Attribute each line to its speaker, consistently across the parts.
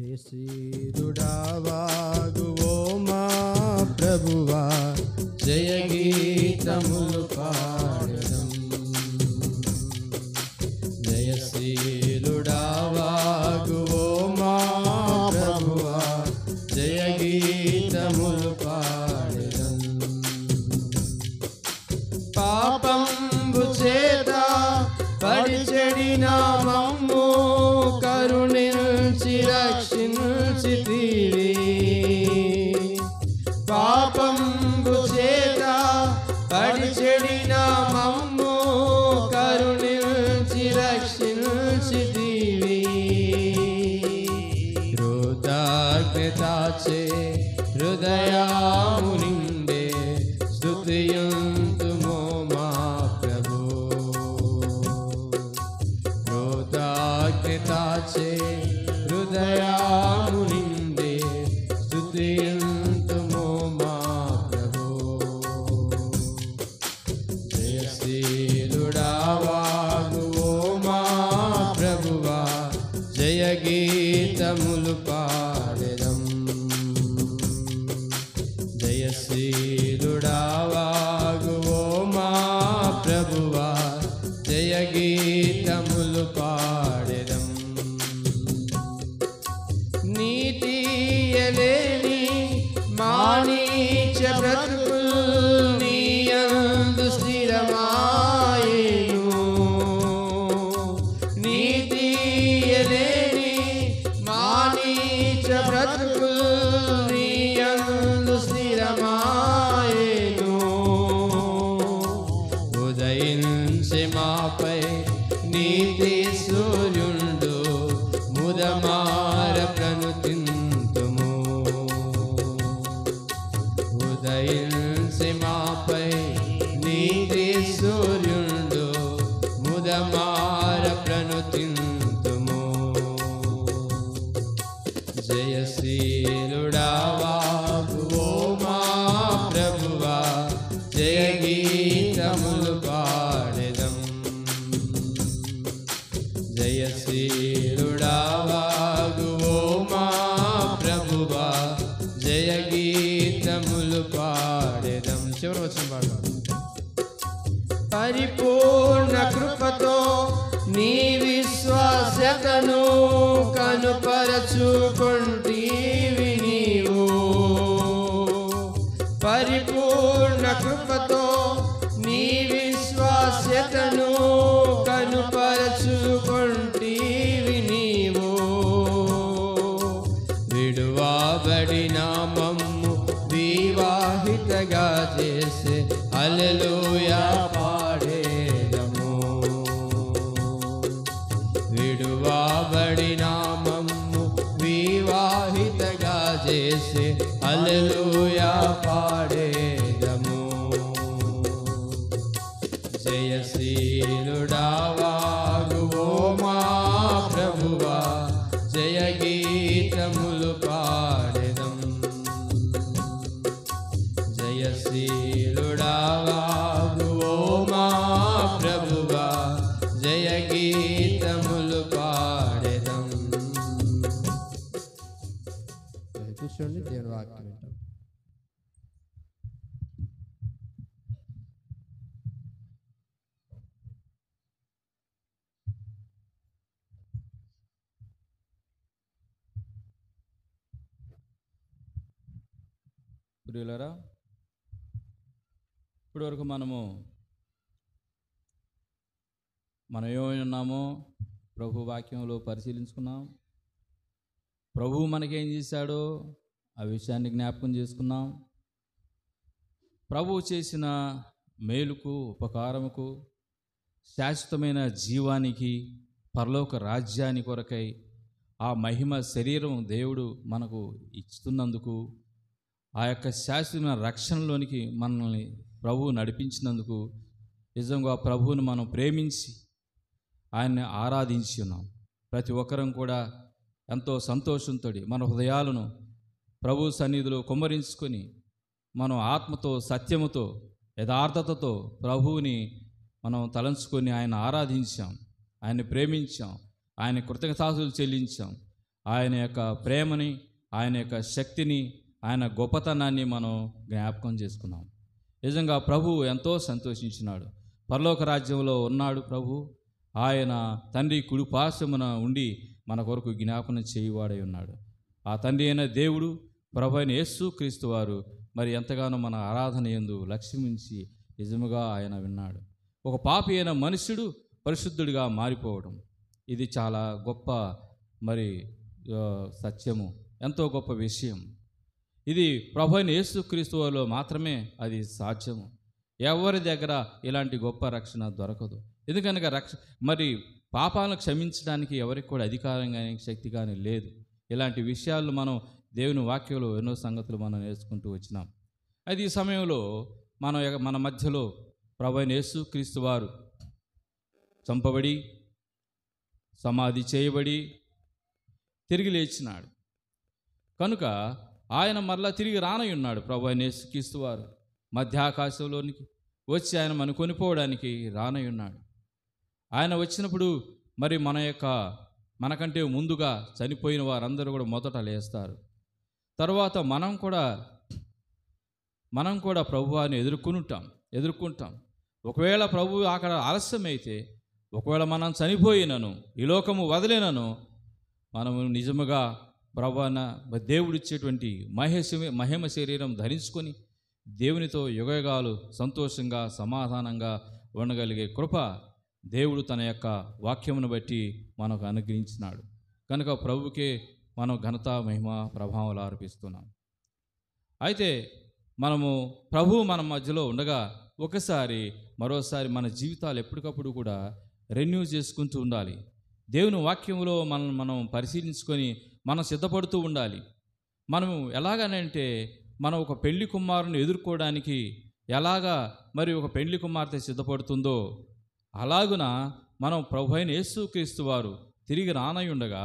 Speaker 1: జయశ్రీరుడావాగువో మా ప్రభువా, జయ గీతములు పాడెదం. జయశ్రీరుడావాగువో మా ప్రభువా, జయ గీతములు పాడెదం. పాపంబు చేత పడి చెడిన మమ్ము కరుణించి రక్షించితివి. పాపంబు చేత పడి చెడిన మమ్ము కరుణించి రక్షించితివి. కృతజ్ఞతాచే హృదయాము నిండే స్తుతియంతుము మా ప్రభు. కృతజ్ఞతాచే హృదయాము నిండే స్తుతియంతుము మా ప్రభు. జయశీలుడావాగువో మా ప్రభువా, జయ గీతములు పాడెదం. జయశీలుడావాగువో మా ప్రభువా, జయ గీతములు పాడెదం. నీతియలేని మానీచ బ్రతుకులు నీయందు స్థిరమాయెను. నీతియలేని మానీచ బ్రతుకులు నీయందు స్థిరమాయెను. ఉదయించి మాపై నీతి సూర్యుండు ముదమార ప్రణుతింతుము. ఉదయించి మాపై నీతి సూర్యుండు ముదమార ప్రణుతింతుము. జయశీలుడావాగువో మా ప్రభువా, జయ గీతములు పాడెదం. జయశీలుడావాగువో మా ప్రభువా, జయ గీతములు పాడెదం. చివరి వచ్చిన పాట. పరిపూర్ణ కృపతో నీ విశ్వాస్యతను కనుపరచుకొంటివి నీవు. పరిపూర్ణ కృపతో నీ విశ్వాస్యతను కనుపరచుకొంటివి నీవు. విడువబడిన మమ్ము వివాహితగా చేసే హల్లెలూయా పాడేదము. విడువబడిన మమ్ము వివాహితగా చేసే హల్లెలూయా పాడేదము. జయశీలుడావాగువో మా ప్రభువా, జయ గీతములు పాడెదం. జయశీలుడావాగువో మా ప్రభువా, జయ గీతములు పాడెదం. కూర్చోండి, దేవుని వాక్యం వింటాం.
Speaker 2: ప్రియులారా, ఇప్పటి వరకు మనం ఏమైనామో ప్రభు వాక్యంలో పరిశీలించుకున్నాం. ప్రభువు మనకేం చేశాడో ఆ విషయాన్ని జ్ఞాపకం చేసుకున్నాం. ప్రభువు చేసిన మేలుకు, ఉపకారముకు, శాశ్వతమైన జీవానికి, పరలోక రాజ్యాన్ని కొరకై ఆ మహిమ శరీరం దేవుడు మనకు ఇస్తున్నందుకు, ఆ యొక్క శాశ్వతమైన రక్షణలోనికి మనల్ని ప్రభువు నడిపించినందుకు నిజంగా ప్రభువుని మనం ప్రేమించి ఆయన్ని ఆరాధించి ఉన్నాం. ప్రతి ఒక్కరం కూడా ఎంతో సంతోషంతో మన హృదయాలను ప్రభు సన్నిధిలో కుమ్మరించుకొని మనం ఆత్మతో, సత్యముతో, యథార్థతతో ప్రభువుని మనం తలంచుకొని ఆయన ఆరాధించాం, ఆయన్ని ప్రేమించాం, ఆయన కృతజ్ఞతాస్తుతులు చెల్లించాం. ఆయన యొక్క ప్రేమని, ఆయన యొక్క శక్తిని, ఆయన గొప్పతనాన్ని మనం జ్ఞాపకం చేసుకున్నాం. నిజంగా ప్రభువు ఎంతో సంతోషించినాడు. పరలోక రాజ్యంలో ఉన్నాడు ప్రభు. ఆయన తండ్రి కుడిపార్శ్వమున ఉండి మన కొరకు జ్ఞాపనం చేయువాడై ఉన్నాడు. ఆ తండ్రి అయిన దేవుడు, ప్రభు అయిన యేసు క్రీస్తు వారు మరి ఎంతగానో మన ఆరాధన యందు లక్ష్యమించి నిజముగా ఆయన విన్నాడు. ఒక పాపి అయిన మనుష్యుడు పరిశుద్ధుడిగా మారిపోవడం, ఇది చాలా గొప్ప మరి సత్యము, ఎంతో గొప్ప విషయం. ఇది ప్రభు అయిన యేసు క్రీస్తు వారిలో మాత్రమే అది సాధ్యము. ఎవరి దగ్గర ఇలాంటి గొప్ప రక్షణ దొరకదు. ఎందుకనగా మరి పాపాలను క్షమించడానికి ఎవరికి కూడా అధికారం కానీ శక్తి కానీ లేదు. ఇలాంటి విషయాలు మనం దేవుని వాక్యంలో ఎన్నో సంగతులు మనం నేర్చుకుంటూ వచ్చినాం. అయితే ఈ సమయంలో మన మధ్యలో ప్రభు అయిన యేసు క్రీస్తు వారు చంపబడి, సమాధి చేయబడి, తిరిగి లేచినాడు కనుక ఆయన మరలా తిరిగి రానయ్యున్నాడు. ప్రభు అయిన యేసు క్రీస్తు వారు మధ్యాకాశంలోనికి వచ్చి ఆయన మనం కొనిపోవడానికి రానయ్యున్నాడు. ఆయన వచ్చినప్పుడు మరి మనకంటే ముందుగా చనిపోయిన వారందరూ కూడా మొదట లేస్తారు. తర్వాత మనం కూడా ప్రభువాన్ని ఎదుర్కొంటాం. ఒకవేళ ప్రభు అక్కడ ఆలస్యమైతే, ఒకవేళ మనం చనిపోయినను, ఈ లోకము వదిలేనను, మనము నిజముగా ప్రభువైన దేవుడిచ్చేటువంటి మహిమ శరీరం ధరించుకొని దేవునితో యుగయుగాలు సంతోషంగా సమాధానంగా ఉండగలిగే కృప దేవుడు తన యొక్క వాక్యమును బట్టి మనకు అనుగ్రహించినాడు. కనుక ప్రభువుకే మనం ఘనత, మహిమ, ప్రభావాలు అర్పిస్తున్నాం. అయితే ప్రభువు మన మధ్యలో ఉండగా మరోసారి మన జీవితాలు ఎప్పటికప్పుడు కూడా రెన్యూ చేసుకుంటూ ఉండాలి. దేవుని వాక్యంలో మనం పరిశీలించుకొని మనం సిద్ధపడుతూ ఉండాలి. మనం ఎలాగనంటే, మనం ఒక పెళ్లి కుమారుని ఎదుర్కోవడానికి ఎలాగా మరి ఒక పెళ్లి కుమార్తె సిద్ధపడుతుందో, అలాగున మనం ప్రభు అయిన యేసుక్రీస్తు వారు తిరిగి రానయ్యుండగా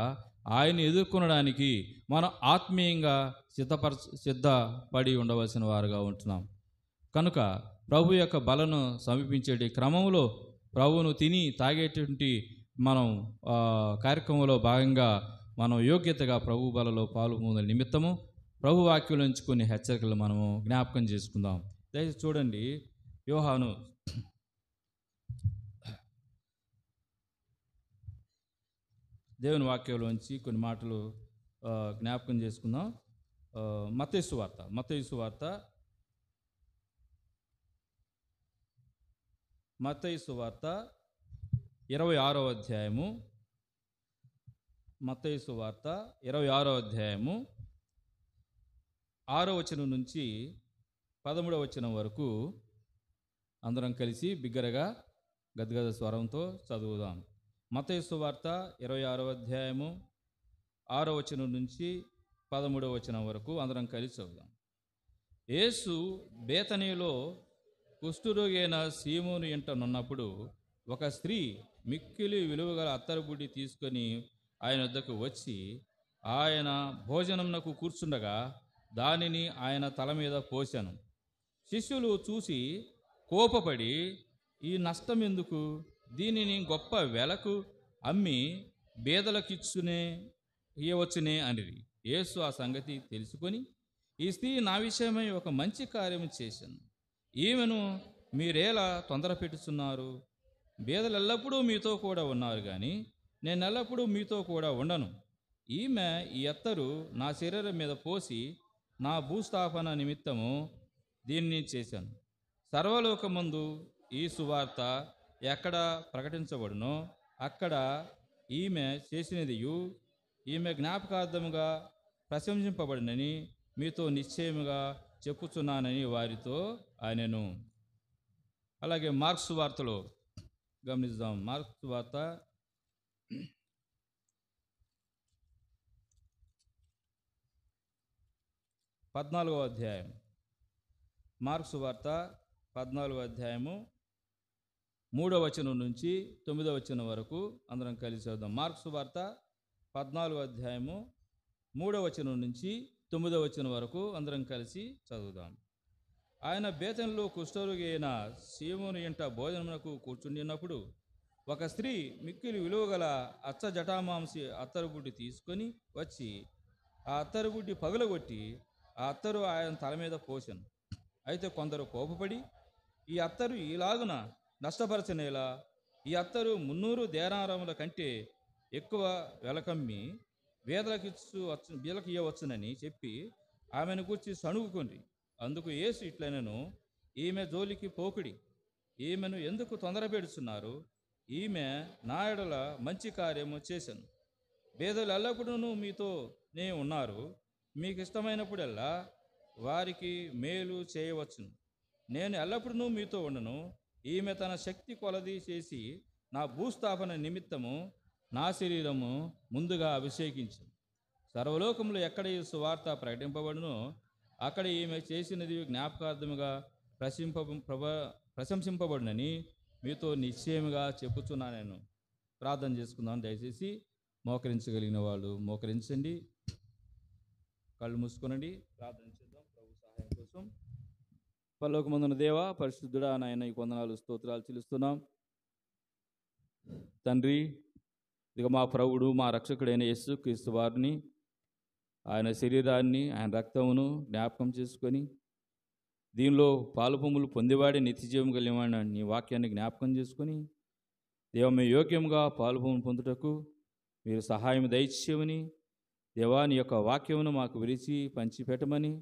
Speaker 2: ఆయన్ని ఎదుర్కొనడానికి మనం ఆత్మీయంగా సిద్ధపడి ఉండవలసిన వారుగా ఉంటున్నాం. కనుక ప్రభు యొక్క బలను సమీపించే క్రమంలో ప్రభువును తిని తాగేటువంటి మనం కార్యక్రమంలో భాగంగా మనం యోగ్యతగా ప్రభు బలలో పాల్గొనే నిమిత్తము ప్రభు వాక్యం నుంచి కొన్ని హెచ్చరికలు మనము జ్ఞాపకం చేసుకుందాం. దయచేసి చూడండి, యోహాను దేవుని వాక్యంలోంచి కొన్ని మాటలు జ్ఞాపకం చేసుకుందాం. మత్తయి సువార్త 26వ అధ్యాయము, మత్తయి సువార్త 26వ అధ్యాయము 6వ వచనం నుంచి 13వ వచనం వరకు అందరం కలిసి బిగ్గరగా గద్గద స్వరంతో చదువుదాం. మత్తయి సువార్త 26వ అధ్యాయము 6వ వచనం నుంచి 13వ వచనం వరకు అందరం కలిసి చదువుదాం. యేసు బేతనీలో కుష్ఠరోగి అయిన సీమోను ఇంట నున్నప్పుడు ఒక స్త్రీ మిక్కిలి విలువగల అత్తరుబుడ్డి తీసుకొని ఆయన వద్దకు వచ్చి ఆయన భోజనమునకు కూర్చుండగా దానిని ఆయన తల మీద పోశాను. శిష్యులు చూసి కోపపడి, ఈ నష్టం ఎందుకు? దీనిని గొప్ప వెలకు అమ్మి ఇయ్యవచ్చునే అనిరి. యేసు ఆ సంగతి తెలుసుకొని, ఈ స్త్రీ నా విషయమై ఒక మంచి కార్యము చేశాను, ఈమెను మీరేలా తొందర పెట్టుచున్నారు? బేదలు ఎల్లప్పుడూ మీతో కూడా ఉన్నారు, కానీ నేను ఎల్లప్పుడూ మీతో కూడా ఉండను. ఈమె ఈ అత్తరు నా శరీరం మీద పోసి నా భూస్థాపన నిమిత్తము దీన్ని చేశాను. సర్వలోకమందు ఈ సువార్త ఎక్కడ ప్రకటించబడునో అక్కడ ఈమె చేసినదియు ఈమె జ్ఞాపకార్థముగా ప్రశంసింపబడినని మీతో నిశ్చయముగా చెప్పుచున్నానని వారితో ఆయనను. అలాగే మార్క్స్ వార్తలో గమనిద్దాం. మార్క్స్ వార్త 14వ అధ్యాయం. మార్క్స్ వార్త 14వ అధ్యాయము 3వ వచనం నుంచి 9వ వచనం వరకు అందరం కలిసి చదువుదాం. మార్క్స్ వార్త 14వ అధ్యాయము 3వ వచనం నుంచి 9వ వచనం వరకు అందరం కలిసి చదువుదాం. ఆయన బేతనీలో కుష్ఠరోగి అయిన సీమోను ఇంట భోజనమునకు కూర్చుండినప్పుడు ఒక స్త్రీ మిక్కిలి విలువగల అచ్చ జటామాంసి అత్తరుబుడ్డి తీసుకొని వచ్చి ఆ అత్తరుబుడ్డి పగులగొట్టి ఆ అత్తరు ఆయన తల మీద పోసెను. అయితే కొందరు కోపపడి, ఈ అత్తరు ఈలాగున నష్టపరచనేలా, ఈ అత్తరు 300 దేనారముల కంటే ఎక్కువ వెలకమ్మి బీదలకు ఇవ్వవచ్చునని చెప్పి ఆమెను గూర్చి సణుగుకొని, అందుకు యేసు ఇట్లనెను, ఈమె జోలికి పోకుడి, ఈమెను ఎందుకు తొందరపెడుతున్నారు? ఈమె నా ఎడల మంచి కార్యము చేశాను. బేదలు ఎల్లప్పుడూ మీతోనే ఉన్నారు, మీకు ఇష్టమైనప్పుడల్లా వారికి మేలు చేయవచ్చును. నేను ఎల్లప్పుడూ మీతో ఉండను. ఈమె తన శక్తి కొలది చేసి నా భూస్థాపన నిమిత్తము నా శరీరము ముందుగా అభిషేకించింది. సర్వలోకంలో ఎక్కడ ఈ సువార్త ప్రకటింపబడునో అక్కడ ఈమె చేసినది జ్ఞాపకార్థముగా ప్రశంసింపబడునని మీతో నిశ్చయముగా చెప్పుచున్నా. నేను ప్రార్థన చేసుకుందాం. దయచేసి మోకరించగలిగిన వాళ్ళు మోకరించండి, కళ్ళు మూసుకొనండి, ప్రార్థన చేద్దాం ప్రభు సహాయం కోసం. పరలోకమందున్న దేవా, పరిశుద్ధుడా, నాయన ఈ వందనాలు స్తోత్రాలు చెల్లిస్తున్నాం తండ్రి. ఇక మా ప్రభుడు మా రక్షకుడైన యేసుక్రీస్తు వారిని, ఆయన శరీరాన్ని, ఆయన రక్తమును జ్ఞాపకం చేసుకొని దీనిలో పాలుపొమ్ములు పొందేవాడే నిత్యజీవం కలిగిన నీ వాక్యాన్ని జ్ఞాపకం చేసుకొని దేవ మీ యోగ్యంగా పాలుపొమ్ములు పొందుటకు మీరు సహాయం దయచేయమని, దేవా నీ యొక్క వాక్యమును మాకు విరిచి పంచిపెట్టమని,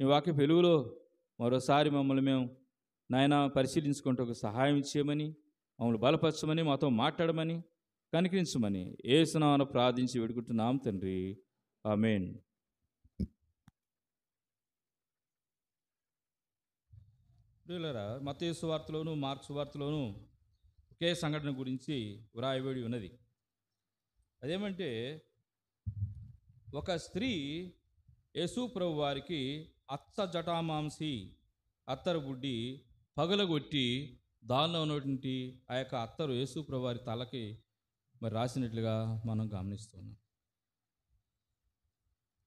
Speaker 2: నీ వాక్య వెలుగులో మరోసారి మమ్మల్ని మేము నాయన పరిశీలించుకుంటూ సహాయం చేయమని, మమ్మల్ని బలపరచమని, మాతో మాట్లాడమని, కనికరించమని యేసు నామమున ప్రార్థించి వేడుకుంటున్నాం తండ్రి, ఆమేన్. ప్రియులారా, మత్తయి సువార్తలోను మార్కు సువార్తలోను ఒకే సంఘటన గురించి వ్రాయబడి ఉన్నది. అదేమంటే, ఒక స్త్రీ యేసు ప్రభు వారికి అచ్చ జటామాంసి అత్తరు బుడ్డి పగలగొట్టి దానిలో ఉన్నటువంటి ఆ యొక్క అత్తరు యేసు ప్రభు వారి తలకి మరి రాసినట్లుగా మనం గమనిస్తున్నాం.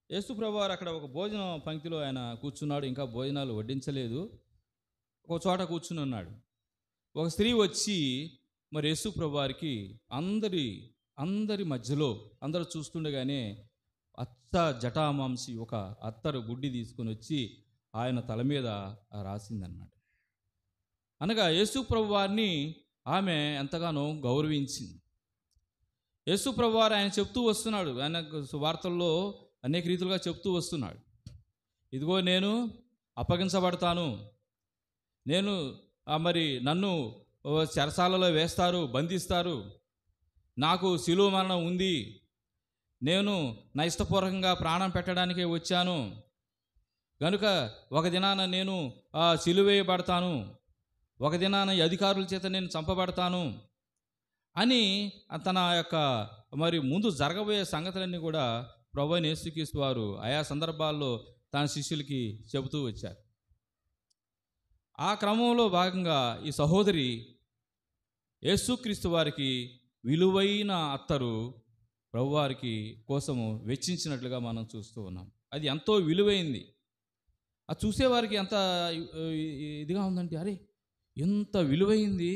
Speaker 2: యేసు ప్రభు వారు అక్కడ ఒక భోజనం పంక్తిలో ఆయన కూర్చున్నాడు. ఇంకా భోజనాలు వడ్డించలేదు. ఒక చోట కూర్చుని ఉన్నాడు. ఒక స్త్రీ వచ్చి మరి యేసు ప్రభు వారికి అందరి మధ్యలో అందరూ చూస్తుండగానే అచ్చ జటామాంసి ఒక అత్తరు గుడ్డి తీసుకొని వచ్చి ఆయన తల మీద రాసిందన్నమాట. అనగా యేసు ప్రభు వారిని ఆమె ఎంతగానో గౌరవించింది. యేసు ప్రభు వారు ఆయన చెప్తూ వస్తున్నాడు, ఆయన వార్తల్లో అనేక రీతులుగా చెప్తూ వస్తున్నాడు. ఇదిగో నేను అప్పగించబడతాను, నేను మరి నన్ను చెరసాలలో వేస్తారు, బంధిస్తారు, నాకు శిలువ మరణం ఉంది, నేను నా ఇష్టపూర్వకంగా ప్రాణం పెట్టడానికే వచ్చాను కనుక ఒక దినాన నేను శిలువ వేయబడతాను, ఒక దినాన ఈ అధికారుల చేత నేను చంపబడతాను అని తన యొక్క మరి ముందు జరగబోయే సంగతులన్నీ కూడా ప్రభువైన యేసుక్రీస్తు వారు ఆయా సందర్భాల్లో తన శిష్యులకి చెబుతూ వచ్చారు. ఆ క్రమంలో భాగంగా ఈ సహోదరి యేసుక్రీస్తు వారికి విలువైన అత్తరు ప్రభువారికి కోసము వెచ్చించినట్లుగా మనం చూస్తూ ఉన్నాం. అది ఎంతో విలువైంది. అది చూసేవారికి ఎంత ఇదిగా ఉందంటే, అరే ఎంత విలువైంది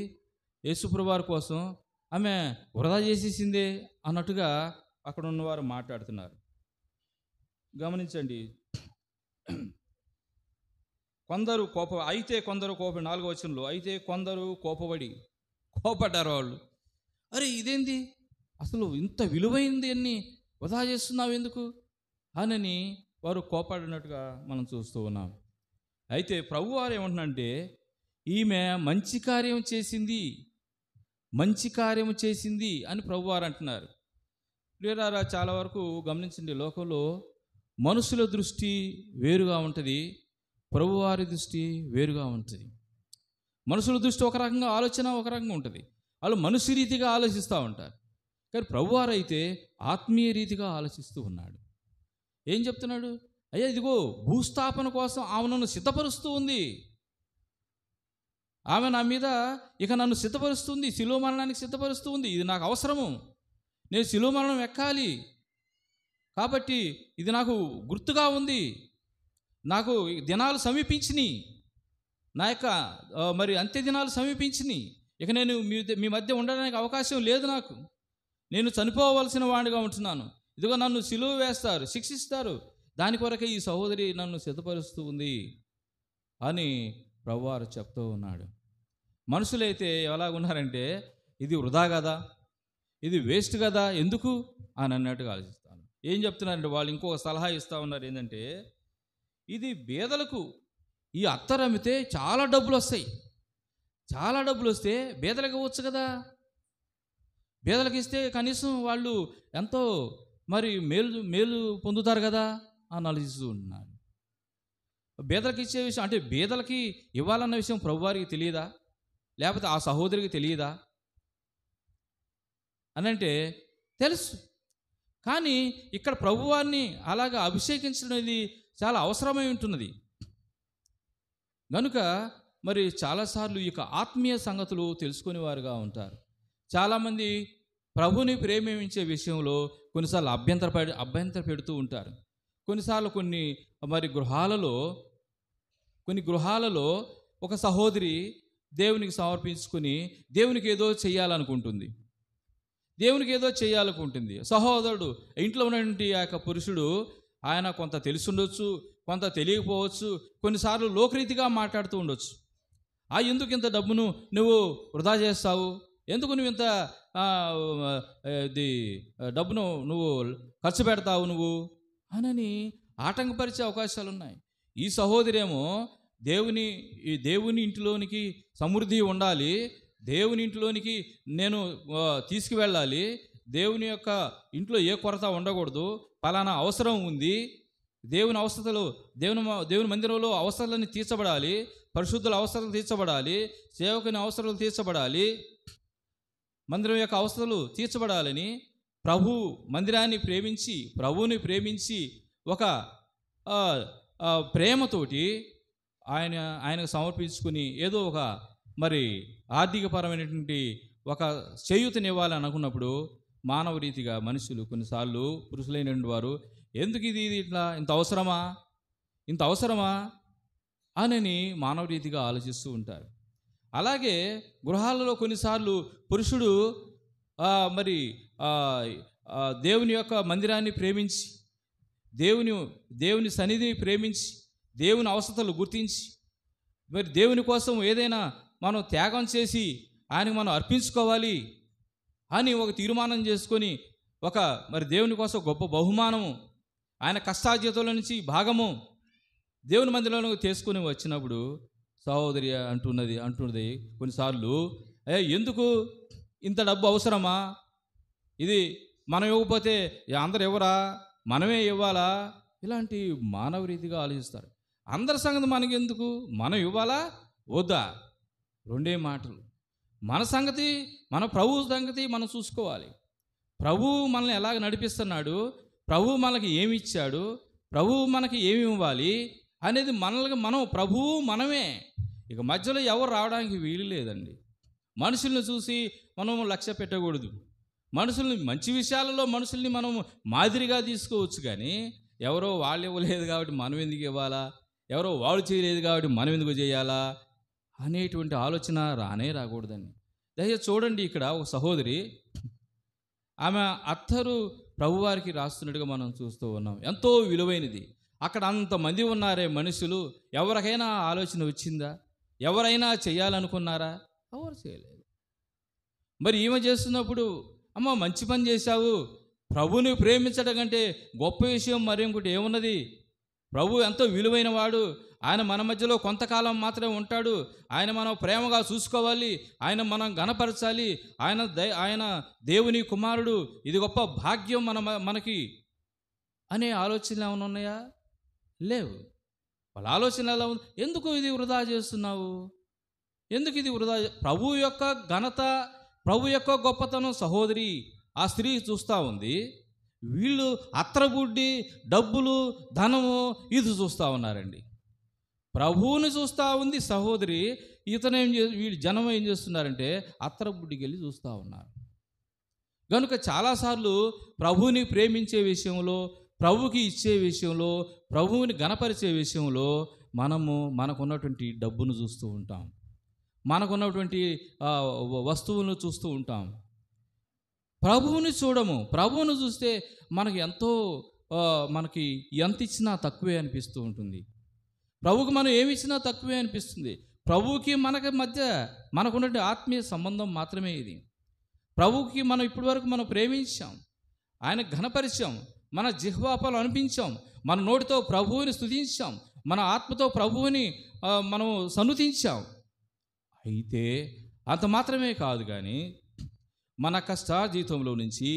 Speaker 2: యేసుప్రభువారి కోసం ఆమె వృధా చేసేసిందే అన్నట్టుగా అక్కడ ఉన్నవారు మాట్లాడుతున్నారు. గమనించండి. కొందరు కొందరు 4వ వచనంలో అయితే కొందరు కోపడ్డారు. వాళ్ళు, అరే ఇదేంది, అసలు ఇంత విలువైంది అన్ని వృధా చేస్తున్నావు ఎందుకు అని వారు కోపడినట్టుగా మనం చూస్తూ ఉన్నాం. అయితే ప్రభువారు ఏమంటున్నారంటే, ఈమె మంచి కార్యం చేసింది అని ప్రభువారు అంటున్నారు. ప్రియరారా, చాలా వరకు గమనించండి, లోకంలో మనుషుల దృష్టి వేరుగా ఉంటుంది, ప్రభువారి దృష్టి వేరుగా ఉంటుంది. మనుషుల దృష్టి ఒక రకంగా, ఆలోచన ఒక రకంగా ఉంటుంది. వాళ్ళు మనుష్య రీతిగా ఆలోచిస్తూ ఉంటారు. కానీ ప్రభువారు అయితే ఆత్మీయ రీతిగా ఆలోచిస్తూ ఉన్నాడు. ఏం చెప్తున్నాడు? అయ్యా ఇదిగో భూస్థాపన కోసం ఆమె నన్ను సిద్ధపరుస్తూ ఉంది, ఆమె నా మీద ఇక నన్ను సిద్ధపరుస్తుంది, శిలువ మరణానికి సిద్ధపరుస్తూ ఉంది. ఇది నాకు అవసరము, నేను శిలువ మరణం ఎక్కాలి కాబట్టి ఇది నాకు గుర్తుగా ఉంది, నాకు దినాలు సమీపించినాయి, నా యొక్క మరి అంత్య దినాలు సమీపించినాయి, ఇక నేను మీ మధ్య ఉండడానికి అవకాశం లేదు, నాకు నేను చనిపోవలసిన వాడిగా ఉంటున్నాను, ఇదిగో నన్ను సిలువ వేస్తారు, శిక్షిస్తారు, దాని కొరకే ఈ సహోదరి నన్ను సిద్ధపరుస్తూ ఉంది అని ప్రభువారు చెప్తూ ఉన్నాడు. మనుషులైతే ఎలాగున్నారంటే ఇది వృధా కదా, ఇది వేస్ట్ కదా, ఎందుకు అని అన్నట్టుగా ఆలోచిస్తాను. ఏం చెప్తున్నారంటే వాళ్ళు ఇంకొక సలహా ఇస్తూ ఉన్నారు, ఏంటంటే ఇది బేదలకు ఈ అత్తరు అమ్మితే చాలా డబ్బులు వస్తాయి, చాలా డబ్బులు వస్తే బేదలకు ఇవ్వచ్చు కదా, బేదలకు ఇస్తే కనీసం వాళ్ళు ఎంతో మరి మేలు పొందుతారు కదా అని ఆలోచిస్తూ ఉంటున్నారు. బేదలకు ఇచ్చే విషయం అంటే బేదలకి ఇవ్వాలన్న విషయం ప్రభువారికి తెలియదా, లేకపోతే ఆ సహోదరికి తెలియదా అని అంటే తెలుసు. కానీ ఇక్కడ ప్రభువారిని అలాగా అభిషేకించడం చాలా అవసరమై ఉంటున్నది. కనుక మరి చాలాసార్లు ఇక ఆత్మీయ సంగతులు తెలుసుకునే వారుగా ఉంటారు. చాలామంది ప్రభుని ప్రేమించే విషయంలో కొన్నిసార్లు అభ్యంతర పెడుతూ ఉంటారు. కొన్నిసార్లు కొన్ని గృహాలలో ఒక సహోదరి దేవునికి సమర్పించుకుని దేవునికి ఏదో చేయాలనుకుంటుంది, సహోదరుడు ఇంట్లో ఉన్నటువంటి ఆ యొక్క పురుషుడు ఆయన కొంత తెలిసి కొంత తెలియకపోవచ్చు, కొన్నిసార్లు లోకరీతిగా మాట్లాడుతూ ఉండొచ్చు. ఎందుకు ఇంత డబ్బును నువ్వు వృధా చేస్తావు, ఎందుకు నువ్వు ఇంత డబ్బును నువ్వు ఖర్చు పెడతావు నువ్వు అని ఆటంకపరిచే అవకాశాలు ఉన్నాయి. ఈ సహోదరి ఏమో దేవుని ఇంటిలోనికి సమృద్ధి ఉండాలి, దేవుని ఇంటిలోనికి నేను తీసుకువెళ్ళాలి, దేవుని యొక్క ఇంట్లో ఏ కొరత ఉండకూడదు, పలానా అవసరం ఉంది, దేవుని అవసరతలు దేవుని మందిరంలో అవసరాలన్నీ తీర్చబడాలి, పరిశుద్ధుల అవసరాలు తీర్చబడాలి, సేవకుని అవసరాలు తీర్చబడాలి, మందిరం యొక్క అవసరాలు తీర్చబడాలని మందిరాన్ని ప్రేమించి ప్రభువుని ప్రేమించి ఒక ప్రేమతోటి ఆయనకు సమర్పించుకుని ఏదో ఒక మరి ఆర్థికపరమైనటువంటి ఒక చేయూతనివ్వాలని అనుకున్నప్పుడు మానవ రీతిగా మనుషులు కొన్నిసార్లు పురుషులైనటువంటి వారు ఎందుకు ఇది ఇంత అవసరమా అని మానవ రీతిగా ఆలోచిస్తూ ఉంటారు. అలాగే గృహాలలో కొన్నిసార్లు పురుషుడు దేవుని యొక్క మందిరాన్ని ప్రేమించి దేవుని సన్నిధిని ప్రేమించి దేవుని అవసరతలు గుర్తించి మరి దేవుని కోసం ఏదైనా మనం త్యాగం చేసి ఆయనకు మనం అర్పించుకోవాలి అని ఒక తీర్మానం చేసుకొని మరి దేవుని కోసం గొప్ప బహుమానము ఆయన కష్టార్జితంలో నుంచి భాగము దేవుని మందిరంలో తీసుకుని వచ్చినప్పుడు సహోదరి అంటున్నది కొన్నిసార్లు ఎందుకు ఇంత డబ్బు అవసరమా, ఇది మనం ఇవ్వకపోతే అందరు ఎవరా, మనమే ఇవ్వాలా, ఇలాంటి మానవ రీతిగా ఆలోచిస్తారు. అందరి సంగతి మనకి ఎందుకు, మనం ఇవ్వాలా వద్దా, రెండే మాటలు. మన సంగతి మన ప్రభువు సంగతి మనం చూసుకోవాలి. ప్రభువు మనల్ని ఎలాగ నడిపిస్తున్నాడు, ప్రభువు మనకి ఏమి ఇచ్చాడు, ప్రభువు మనకి ఏమి ఇవ్వాలి అనేది మనం ప్రభువు మనమే. ఇక మధ్యలో ఎవరు రావడానికి వీలు లేదండి. మనుషుల్ని చూసి మనం లక్ష్య పెట్టకూడదు. మంచి విషయాలలో మనుషుల్ని మనం మాదిరిగా తీసుకోవచ్చు, కానీ ఎవరో వాళ్ళు ఇవ్వలేదు కాబట్టి మనం ఎందుకు ఇవ్వాలా, ఎవరో వాళ్ళు చేయలేదు కాబట్టి మనం ఎందుకు చేయాలా అనేటువంటి ఆలోచన రాకూడదండి. దయచేసి చూడండి, ఇక్కడ ఒక సహోదరి ఆమె అత్తరు ప్రభువారికి రాస్తున్నట్టుగా మనం చూస్తూ ఉన్నాం. ఎంతో విలువైనది. అక్కడ అంతమంది ఉన్నారే మనుషులు, ఎవరికైనా ఆలోచన వచ్చిందా, ఎవరైనా చేయాలనుకున్నారా, ఎవరు చేయలేదు. మరి ఈమె చేస్తున్నప్పుడు అమ్మ మంచి పని చేశావు, ప్రభువుని ప్రేమించడం కంటే గొప్ప విషయం మరి ఇంకోటి ఏమున్నది, ప్రభు ఎంతో విలువైన వాడు, ఆయన మన మధ్యలో కొంతకాలం మాత్రమే ఉంటాడు, ఆయన మనం ప్రేమగా చూసుకోవాలి, ఆయన మనం గణపరచాలి, ఆయన దేవుని కుమారుడు, ఇది గొప్ప భాగ్యం మనకి అనే ఆలోచనలు ఏమైనా ఉన్నాయా? లేవు. వాళ్ళ ఆలోచన ఎలా ఉంది, ఎందుకు ఇది వృధా చేస్తున్నావు, ఎందుకు ఇది వృధా, ప్రభు యొక్క ఘనత, ప్రభు యొక్క గొప్పతనం సహోదరి ఆ స్త్రీ చూస్తూ ఉంది. వీళ్ళు అత్రబుడ్డి డబ్బులు ధనము ఇది చూస్తూ ఉన్నారండి. ప్రభువుని చూస్తూ ఉంది సహోదరి, వీళ్ళు జనం ఏం చేస్తున్నారంటే అత్రబుడ్డికి వెళ్ళి చూస్తూ ఉన్నారు. కనుక చాలాసార్లు ప్రభువుని ప్రేమించే విషయంలో, ప్రభువుకి ఇచ్చే విషయంలో, ప్రభువుని గణపరిచే విషయంలో మనకున్నటువంటి డబ్బును చూస్తూ ఉంటాం, మనకున్నటువంటి వస్తువులను చూస్తూ ఉంటాం. ప్రభువుని చూడము. ప్రభువును చూస్తే మనకి ఎంతో మనకి ఎంత ఇచ్చినా తక్కువే అనిపిస్తూ ఉంటుంది. ప్రభువుకి మనం ఏమి ఇచ్చినా తక్కువే అనిపిస్తుంది. ప్రభువుకి మనకి మధ్య మనకున్నటువంటి ఆత్మీయ సంబంధం మాత్రమే ఇది. ప్రభువుకి మనం ఇప్పటివరకు మనం ప్రేమించాం, ఆయన ఘనపరిచాం, మన జిహ్వాపలు అనిపించాం, మన నోటితో ప్రభువుని స్తుతించాం, మన ఆత్మతో ప్రభువుని మనం సన్నుతించాం. అయితే అంత మాత్రమే కాదు, కానీ మన కష్టార్జితంలో నుంచి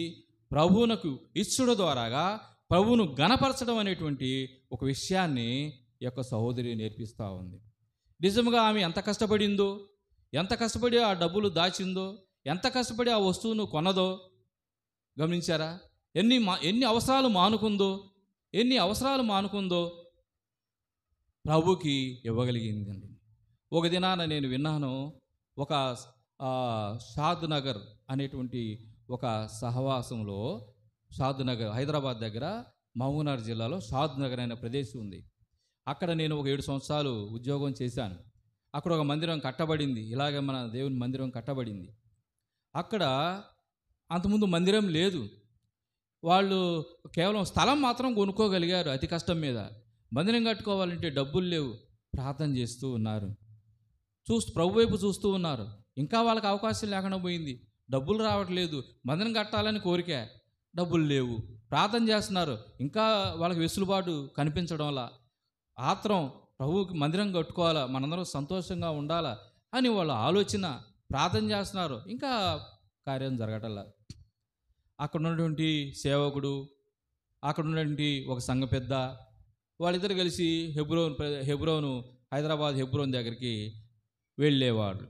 Speaker 2: ప్రభువునకు ఇచ్చుడు ద్వారాగా ప్రభువును ఘనపరచడం అనేటువంటి ఒక విషయాన్ని ఈ యొక్క సహోదరి నేర్పిస్తూ ఉంది. నిజంగా ఆమె ఎంత కష్టపడిందో, ఎంత కష్టపడి ఆ డబ్బులు దాచిందో, ఎంత కష్టపడి ఆ వస్తువును కొన్నదో గమనించారా? ఎన్ని అవసరాలు మానుకుందో ప్రభుకి ఇవ్వగలిగిందండి. ఒక దినాన నేను విన్నాను, ఒక షాద్ నగర్ అనేటువంటి ఒక సహవాసంలో, షాద్ నగర్ హైదరాబాద్ దగ్గర మహబూబ్నగర్ జిల్లాలో షాద్ నగర్ అనే ప్రదేశం ఉంది. అక్కడ నేను ఒక 7 సంవత్సరాలు ఉద్యోగం చేశాను. అక్కడ ఒక మందిరం కట్టబడింది, ఇలాగే మన దేవుని మందిరం కట్టబడింది. అక్కడ అంతకుముందు మందిరం లేదు. వాళ్ళు కేవలం స్థలం మాత్రం కొనుక్కోగలిగారు అతి కష్టం మీద. మందిరం కట్టుకోవాలంటే డబ్బులు లేవు. ప్రార్థన చేస్తూ ఉన్నారు, ప్రభు వైపు చూస్తూ ఉన్నారు. ఇంకా వాళ్ళకి అవకాశం లేకుండా పోయింది. డబ్బులు రావట్లేదు, మందిరం కట్టాలని కోరిక, డబ్బులు లేవు. ప్రార్థన చేస్తున్నారు, ఇంకా వాళ్ళకి వెసులుబాటు కనిపించడంలా. ఆత్రం ప్రభువుకి మందిరం కట్టుకోవాలా, మనందరం సంతోషంగా ఉండాలా అని వాళ్ళ ఆలోచన. ప్రార్థన చేస్తున్నారు, ఇంకా కార్యం జరగటల్లా. అక్కడ ఉన్నటువంటి సేవకుడు, అక్కడ ఉన్నటువంటి ఒక సంఘ పెద్ద, వాళ్ళిద్దరు కలిసి హెబ్రోను హైదరాబాద్ హెబ్రోన్ దగ్గరికి వెళ్ళేవాళ్ళు.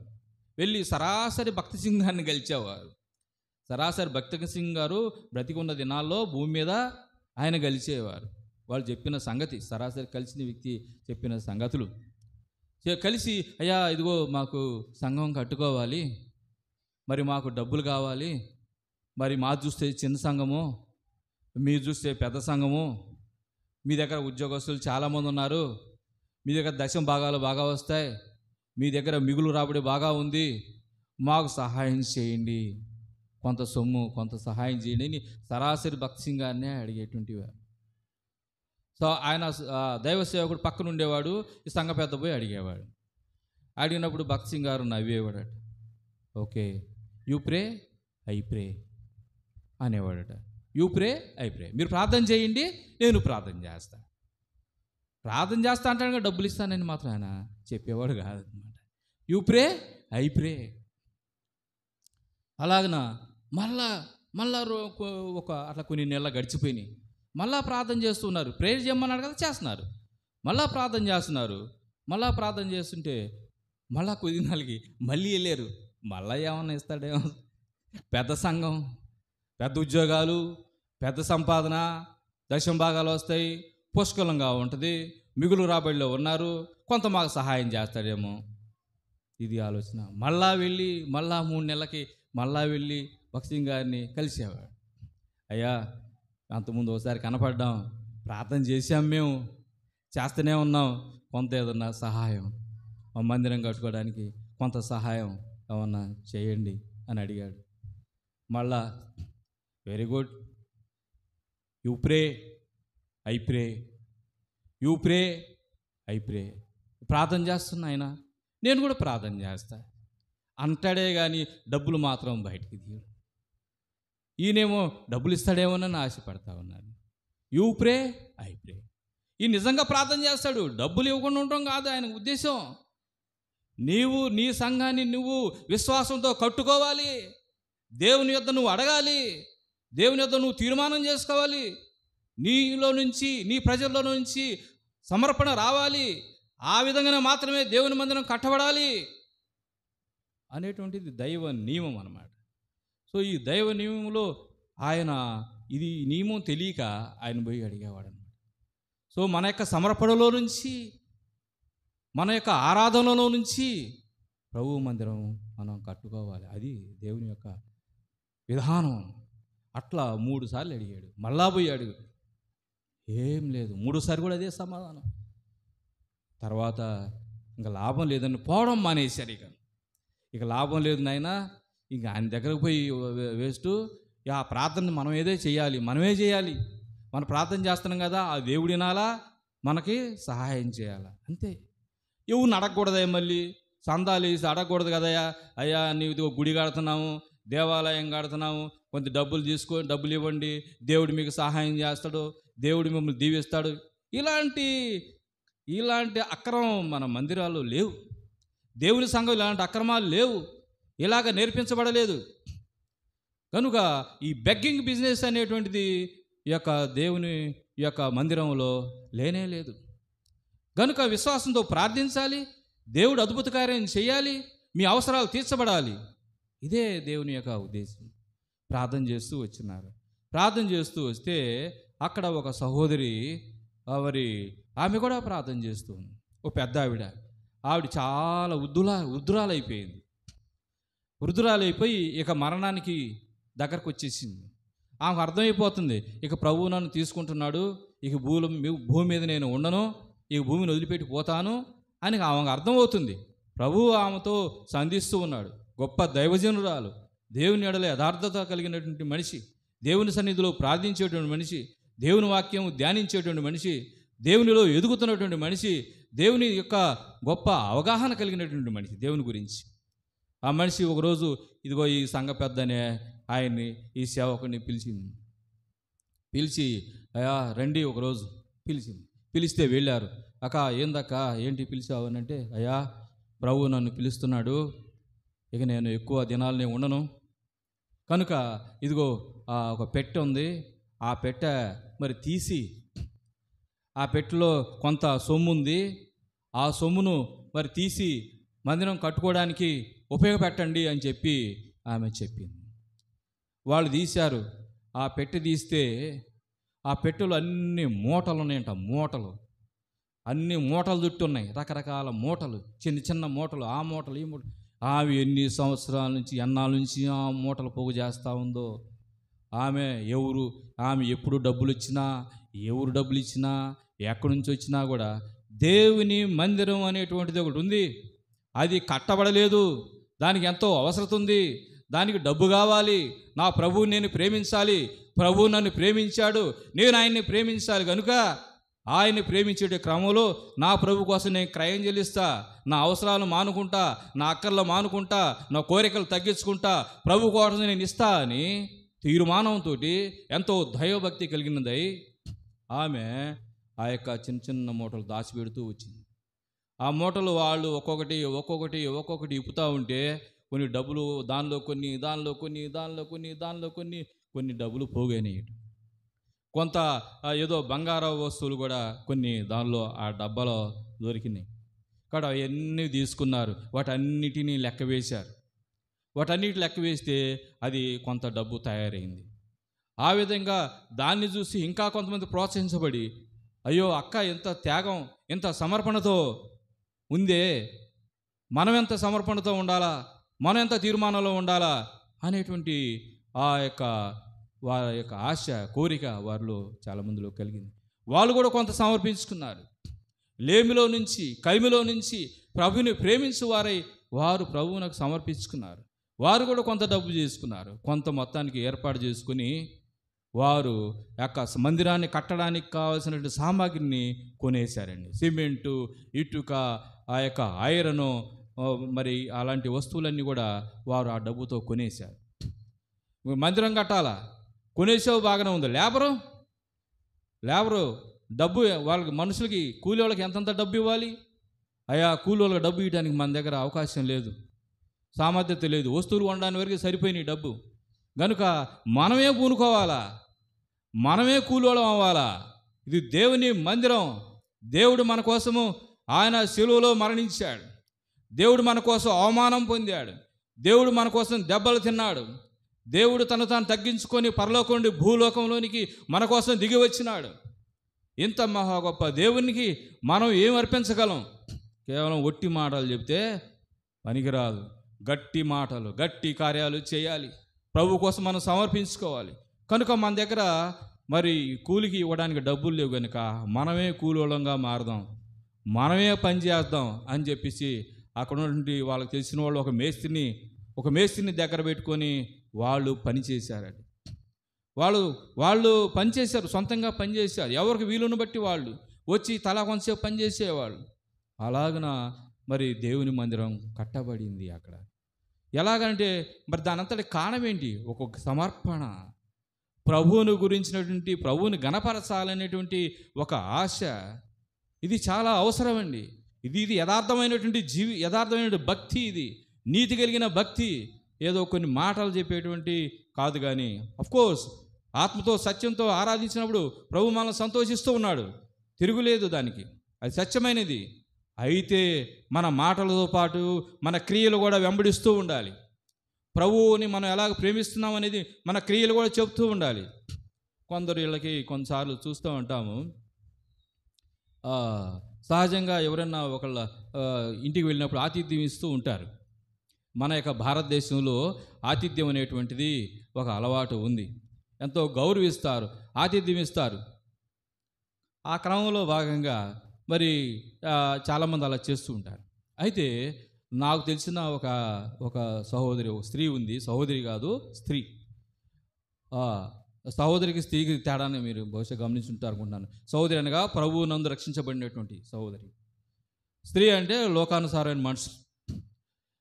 Speaker 2: వెళ్ళి సరాసరి భక్తి సింగ్ గారిని గెలిచేవారు. సరాసరి భక్తి సింగ్ గారు బ్రతికున్న దినాల్లో భూమి మీద ఆయన గెలిచేవారు. వాళ్ళు చెప్పిన సంగతి, సరాసరి కలిసిన వ్యక్తి చెప్పిన సంగతులు కలిసి, అయ్యా ఇదిగో మాకు సంఘం కట్టుకోవాలి, మరి మాకు డబ్బులు కావాలి, మరి మా చూస్తే చిన్న సంఘము, మీరు చూస్తే పెద్ద సంఘము, మీ దగ్గర ఉద్యోగస్తులు చాలామంది ఉన్నారు, మీ దగ్గర దశమ భాగాలు బాగా వస్తాయి, మీ దగ్గర మిగులు రాబడి బాగా ఉంది, మాకు సహాయం చేయండి, కొంత సొమ్ము కొంత సహాయం చేయండి అని సరాసరి భక్తి సింగ్ గారినే అడిగేటువంటి వారు. సో ఆయన దైవ సేవకుడు పక్కన ఉండేవాడు, ఈ సంఘ పెద్ద పోయి అడిగేవాడు. అడిగినప్పుడు భక్తి సింగ్ గారు నవ్వేవాడట. Okay, you pray I pray అనేవాడట. యూ ప్రే ఐ ప్రే, మీరు ప్రార్థన చేయండి, నేను ప్రార్థన చేస్తా. ప్రార్థన చేస్తా అంటాను, డబ్బులు ఇస్తానని మాత్రం ఆయన చెప్పేవాడు కాదనమాట. యూ ప్రే ఐ ప్రే. అలాగన మళ్ళా ఒక అట్లా కొన్ని నెలలు గడిచిపోయినాయి. మళ్ళా ప్రార్థన చేస్తున్నారు. ప్రేయర్ చేయమన్నాడు కదా, చేస్తున్నారు. మళ్ళా ప్రార్థన చేస్తున్నారు. మళ్ళా ప్రార్థన చేస్తుంటే మళ్ళా కొద్ది నెలలకి మళ్ళీ వెళ్ళారు. మళ్ళా ఏమన్నా ఇస్తాడేమో, పెద్ద సంఘం, పెద్ద ఉద్యోగాలు, పెద్ద సంపాదన, దశమ భాగాలు వస్తాయి, పుష్కలంగా ఉంటుంది, మిగులు రాబడిలో ఉన్నారు, కొంత మాకు సహాయం చేస్తాడేమో, ఇది ఆలోచన. మళ్ళా 3 నెలలకి మళ్ళా వెళ్ళి భక్తి సింగ్ గారిని కలిసేవాడు. అయ్యా, అంతకుముందు ఒకసారి కనపడ్డాం, ప్రార్థన చేశాం, మేము చేస్తూనే ఉన్నాం, కొంత ఏదన్నా సహాయం, మా మందిరం కట్టుకోవడానికి కొంత సహాయం ఏమన్నా చేయండి అని అడిగాడు. మళ్ళా very good, you pray I pray, you pray I ప్రే. ప్రార్థన చేస్తున్నా ఆయన, నేను కూడా ప్రార్థన చేస్తా అంటాడే కానీ డబ్బులు మాత్రం బయటికి తీయడు. ఈయనేమో డబ్బులు ఇస్తాడేమోనని ఆశపడతా ఉన్నాను. యూ ప్రే ఐ ప్రే. ఈ నిజంగా ప్రార్థన చేస్తాడు, డబ్బులు ఇవ్వకుండా ఉండటం కాదు ఆయన ఉద్దేశం. నీవు నీ సంఘాన్ని నువ్వు విశ్వాసంతో కట్టుకోవాలి, దేవుని యొద్ద నువ్వు అడగాలి, దేవుని యొద్ద నువ్వు తీర్మానం చేసుకోవాలి, నీలో నుంచి నీ ప్రజల్లో నుంచి సమర్పణ రావాలి, ఆ విధంగానే మాత్రమే దేవుని మందిరం కట్టబడాలి అనేటువంటిది దైవ నియమం అన్నమాట. సో ఈ దైవ నియమంలో ఆయన ఇది నియమం తెలియక ఆయన పోయి అడిగేవాడు అన్నమాట. సో మన యొక్క సమర్పణలో నుంచి, మన యొక్క ఆరాధనలో నుంచి ప్రభు మందిరం మనం కట్టుకోవాలి, అది దేవుని యొక్క విధానం. అట్లా 3 సార్లు అడిగాడు. మళ్ళా పోయి అడుగు, ఏం లేదు. 3 సార్లు కూడా అదే సమాధానం. తర్వాత ఇంకా లాభం లేదని పోవడం మానేశారు. ఇక ఇక లాభం లేదు నాయనా, ఇంక ఆయన దగ్గరకు పోయి వేస్ట్. ఆ ప్రార్థన మనం ఏదో చేయాలి, మనమే చేయాలి. మనం ప్రార్థన చేస్తున్నాం కదా, ఆ దేవుడు వినాలా, మనకి సహాయం చేయాలా, అంతే. ఎవరిని అడగకూడదయ్యా, మళ్ళీ సందాలు వేసి అడగకూడదు కదయ్యా. అయ్యా నీవు గుడి కడుతున్నాము, దేవాలయం కడుతున్నాము, కొంత డబ్బులు తీసుకొని డబ్బులు ఇవ్వండి, దేవుడు మీకు సహాయం చేస్తాడు, దేవుడు మిమ్మల్ని దీవిస్తాడు. ఇలాంటి అక్రమం మన మందిరాలు లేవు. దేవుని సంఘం ఇలాంటి అక్రమాలు లేవు, ఇలాగ నేర్పించబడలేదు. కనుక ఈ బెగ్గింగ్ బిజినెస్ అనేటువంటిది ఈ యొక్క దేవుని యొక్క మందిరంలో లేనే లేదు. కనుక విశ్వాసంతో ప్రార్థించాలి, దేవుడు అద్భుత కార్యం చేయాలి, మీ అవసరాలు తీర్చబడాలి. ఇదే దేవుని యొక్క ఉద్దేశం. ప్రార్థన చేస్తూ వచ్చినారు. ప్రార్థన చేస్తూ వస్తే అక్కడ ఒక సహోదరి, ఆమె కూడా ప్రార్థన చేస్తూ ఉంది. ఓ పెద్ద ఆవిడ చాలా వృద్ధురాలైపోయింది. వృద్ధురాలైపోయి ఇక మరణానికి దగ్గరకు వచ్చేసింది. ఆమెకు అర్థమైపోతుంది, ఇక ప్రభువు నన్ను తీసుకుంటున్నాడు, ఇక భూమి మీద నేను ఉండను, ఇక భూమిని వదిలిపెట్టి పోతాను అని ఆమెకు అర్థమవుతుంది. ప్రభువు ఆమెతో సంధిస్తూ ఉన్నాడు. గొప్ప దైవజనురాలు, దేవుని ఎడల యథార్థత కలిగినటువంటి మనిషి, దేవుని సన్నిధిలో ప్రార్థించేటువంటి మనిషి, దేవుని వాక్యం ధ్యానించేటువంటి మనిషి, దేవునిలో ఎదుగుతున్నటువంటి మనిషి, దేవుని యొక్క గొప్ప అవగాహన కలిగినటువంటి మనిషి దేవుని గురించి. ఆ మనిషి ఒకరోజు ఇదిగో ఈ సంఘ పెద్దనే ఆయన్ని, ఈ సేవకుని పిలిచి అయ్యా రండి ఒకరోజు పిలిస్తే వెళ్ళారు. అక్క ఏందక్క ఏంటి పిలిచావు అని అంటే, అయ్యా ప్రభు నన్ను పిలుస్తున్నాడు, ఇక నేను ఎక్కువ దినాలనే ఉండను, కనుక ఇదిగో ఒక పెట్టె ఉంది, ఆ పెట్టె మరి తీసి ఆ పెట్టెలో కొంత సొమ్ము ఉంది, ఆ సొమ్మును మరి తీసి మందిరం కట్టుకోవడానికి ఉపయోగపెట్టండి అని చెప్పి ఆమె చెప్పింది. వాళ్ళు తీశారు. ఆ పెట్టె తీస్తే ఆ పెట్టెలో అన్ని మూటలు ఉన్నాయంట, అన్ని మూటలు చుట్టూ ఉన్నాయి, రకరకాల మూటలు, చిన్న మూటలు, ఆ మూటలు ఈ మూటలు. ఆమె ఎన్ని సంవత్సరాల నుంచి ఎన్నాళ్ళ నుంచి ఆ మూటలు పోగు చేస్తూ ఉందో. ఆమె ఎప్పుడు డబ్బులు ఇచ్చినా, ఎవరు డబ్బులు ఇచ్చినా, ఎక్కడి నుంచి వచ్చినా కూడా దేవుని మందిరం అనేటువంటిది ఒకటి ఉంది, అది కట్టబడలేదు, దానికి ఎంతో అవసరం ఉంది, దానికి డబ్బు కావాలి, నా ప్రభువు నేను ప్రేమించాలి, ప్రభువు నన్ను ప్రేమించాడు, నేను ఆయన్ని ప్రేమించాలి, కనుక ఆయన్ని ప్రేమించే క్రమంలో నా ప్రభు కోసం నేను క్రయం చెల్లిస్తా, నా అవసరాలు మానుకుంటా, నా అక్కర్లు మానుకుంటా, నా కోరికలు తగ్గించుకుంటా, ప్రభు కోసం నేను ఇస్తా అని తీర్మానంతో ఎంతో దైవభక్తి కలిగినదై ఆమె ఆ యొక్క చిన్న మూటలు దాచిపెడుతూ వచ్చింది. ఆ మూటలు వాళ్ళు ఒక్కొక్కటి ఇప్పుతూ ఉంటే కొన్ని డబ్బులు దానిలో కొన్ని డబ్బులు పోగైనాయి. కొంత ఏదో బంగారు వస్తువులు కూడా కొన్ని దానిలో ఆ డబ్బాలో దొరికినాయి. ఇక్కడ అవన్నీ తీసుకున్నారు, వాటన్నిటినీ లెక్క వేశారు. లెక్క వేస్తే అది కొంత డబ్బు తయారైంది. ఆ విధంగా దాన్ని చూసి ఇంకా కొంతమంది ప్రోత్సహించబడి, అయ్యో అక్క ఎంత త్యాగం, ఎంత సమర్పణతో ఉందే, మనం ఎంత సమర్పణతో ఉండాలా, మనం ఎంత తీర్మానంలో ఉండాలా అనేటువంటి వారి యొక్క ఆశ, కోరిక వారిలో చాలామందిలో కలిగింది. వాళ్ళు కూడా కొంత సమర్పించుకున్నారు. లేమిలో నుంచి, కలిమిలో నుంచి ప్రభువుని ప్రేమించు వారు ప్రభువునకు సమర్పించుకున్నారు. వారు కూడా కొంత డబ్బు చేసుకున్నారు. కొంత మొత్తానికి ఏర్పాటు చేసుకుని వారు యొక్క మందిరాన్ని కట్టడానికి కావాల్సినటువంటి సామాగ్రిని కొనేశారండి. సిమెంటు, ఇటుక, ఆ యొక్క ఐరను, మరి అలాంటి వస్తువులన్నీ కూడా వారు ఆ డబ్బుతో కొనేశారు. మందిరం కట్టాలా, కొనేసావు బాగానే ఉంది. లేబరు డబ్బు వాళ్ళకి, మనుషులకి, కూలి వాళ్ళకి ఎంతంత డబ్బు ఇవ్వాలి. అయ్యా కూలి వాళ్ళకి డబ్బు ఇవ్వడానికి మన దగ్గర అవకాశం లేదు, సామర్థ్యత లేదు, వస్తువులు కొనడానికి వరకు సరిపోయినాయి డబ్బు. కనుక మనమే పూనుకోవాలా, మనమే కూలోళం అవ్వాలా. ఇది దేవుని మందిరం. దేవుడు మన కోసము ఆయన శిలువలో మరణించాడు, దేవుడు మన కోసం అవమానం పొందాడు, దేవుడు మన కోసం దెబ్బలు తిన్నాడు, దేవుడు తను తాను తగ్గించుకొని పరలోకం నుండి భూలోకంలోనికి మన కోసం దిగి వచ్చినాడు. ఇంత మహా గొప్ప దేవునికి మనం ఏం అర్పించగలం? కేవలం ఒట్టి మాటలు చెప్తే పనికిరాదు. గట్టి మాటలు, గట్టి కార్యాలు చేయాలి. ప్రభు కోసం మనం సమర్పించుకోవాలి. కనుక మన దగ్గర మరి కూలికి ఇవ్వడానికి డబ్బులు లేవు కనుక మనమే కూలోళంగా మారదాం, మనమే పని చేద్దాం అని చెప్పేసి అక్కడ ఉన్నటువంటి వాళ్ళకి తెలిసిన వాళ్ళు ఒక మేస్త్రిని దగ్గర పెట్టుకొని వాళ్ళు పని చేశారండి. వాళ్ళు పని చేశారు, సొంతంగా పని చేశారు. ఎవరికి వీలును బట్టి వాళ్ళు వచ్చి తలా కొంతసేపు పని చేసేవాళ్ళు. అలాగన మరి దేవుని మందిరం కట్టబడింది అక్కడ. ఎలాగంటే మరి దాని అంతటి కారణం ఏంటి? ఒక్కొక్క సమర్పణ, ప్రభువును గురించినటువంటి, ప్రభువుని గణపరచాలనేటువంటి ఒక ఆశ. ఇది చాలా అవసరమండి. ఇది యథార్థమైన భక్తి. ఇది నీతి కలిగిన భక్తి. ఏదో కొన్ని మాటలు చెప్పేటువంటి కాదు. కానీ అఫ్కోర్స్ ఆత్మతో సత్యంతో ఆరాధించినప్పుడు ప్రభు మనల్ని సంతోషిస్తూ ఉన్నాడు, తిరుగులేదు దానికి, అది సత్యమైనది. అయితే మన మాటలతో పాటు మన క్రియలు కూడా వెంబడిస్తూ ఉండాలి. ప్రభువుని మనం ఎలాగ ప్రేమిస్తున్నాం అనేది మన క్రియలు కూడా చెబుతూ ఉండాలి. కొందరు వీళ్ళకి కొన్నిసార్లు చూస్తూ ఉంటాము, సహజంగా ఎవరైనా ఒకళ్ళ ఇంటికి వెళ్ళినప్పుడు ఆతిథ్యం ఇస్తూ ఉంటారు. మన యొక్క భారతదేశంలో ఆతిథ్యం అనేటువంటిది ఒక అలవాటు ఉంది. ఎంతో గౌరవిస్తారు, ఆతిథ్యం ఇస్తారు. ఆ క్రమంలో భాగంగా మరి చాలామంది అలా చేస్తూ ఉంటారు. అయితే నాకు తెలిసిన ఒక సహోదరి, ఒక స్త్రీ ఉంది. సహోదరి కాదు, స్త్రీ. సహోదరికి స్త్రీకి తేడాన్ని మీరు బహుశా గమనించుంటారు అనుకుంటున్నాను. సహోదరి అనగా ప్రభువు నందు రక్షించబడినటువంటి సహోదరి. స్త్రీ అంటే లోకానుసారమైన మనుషులు.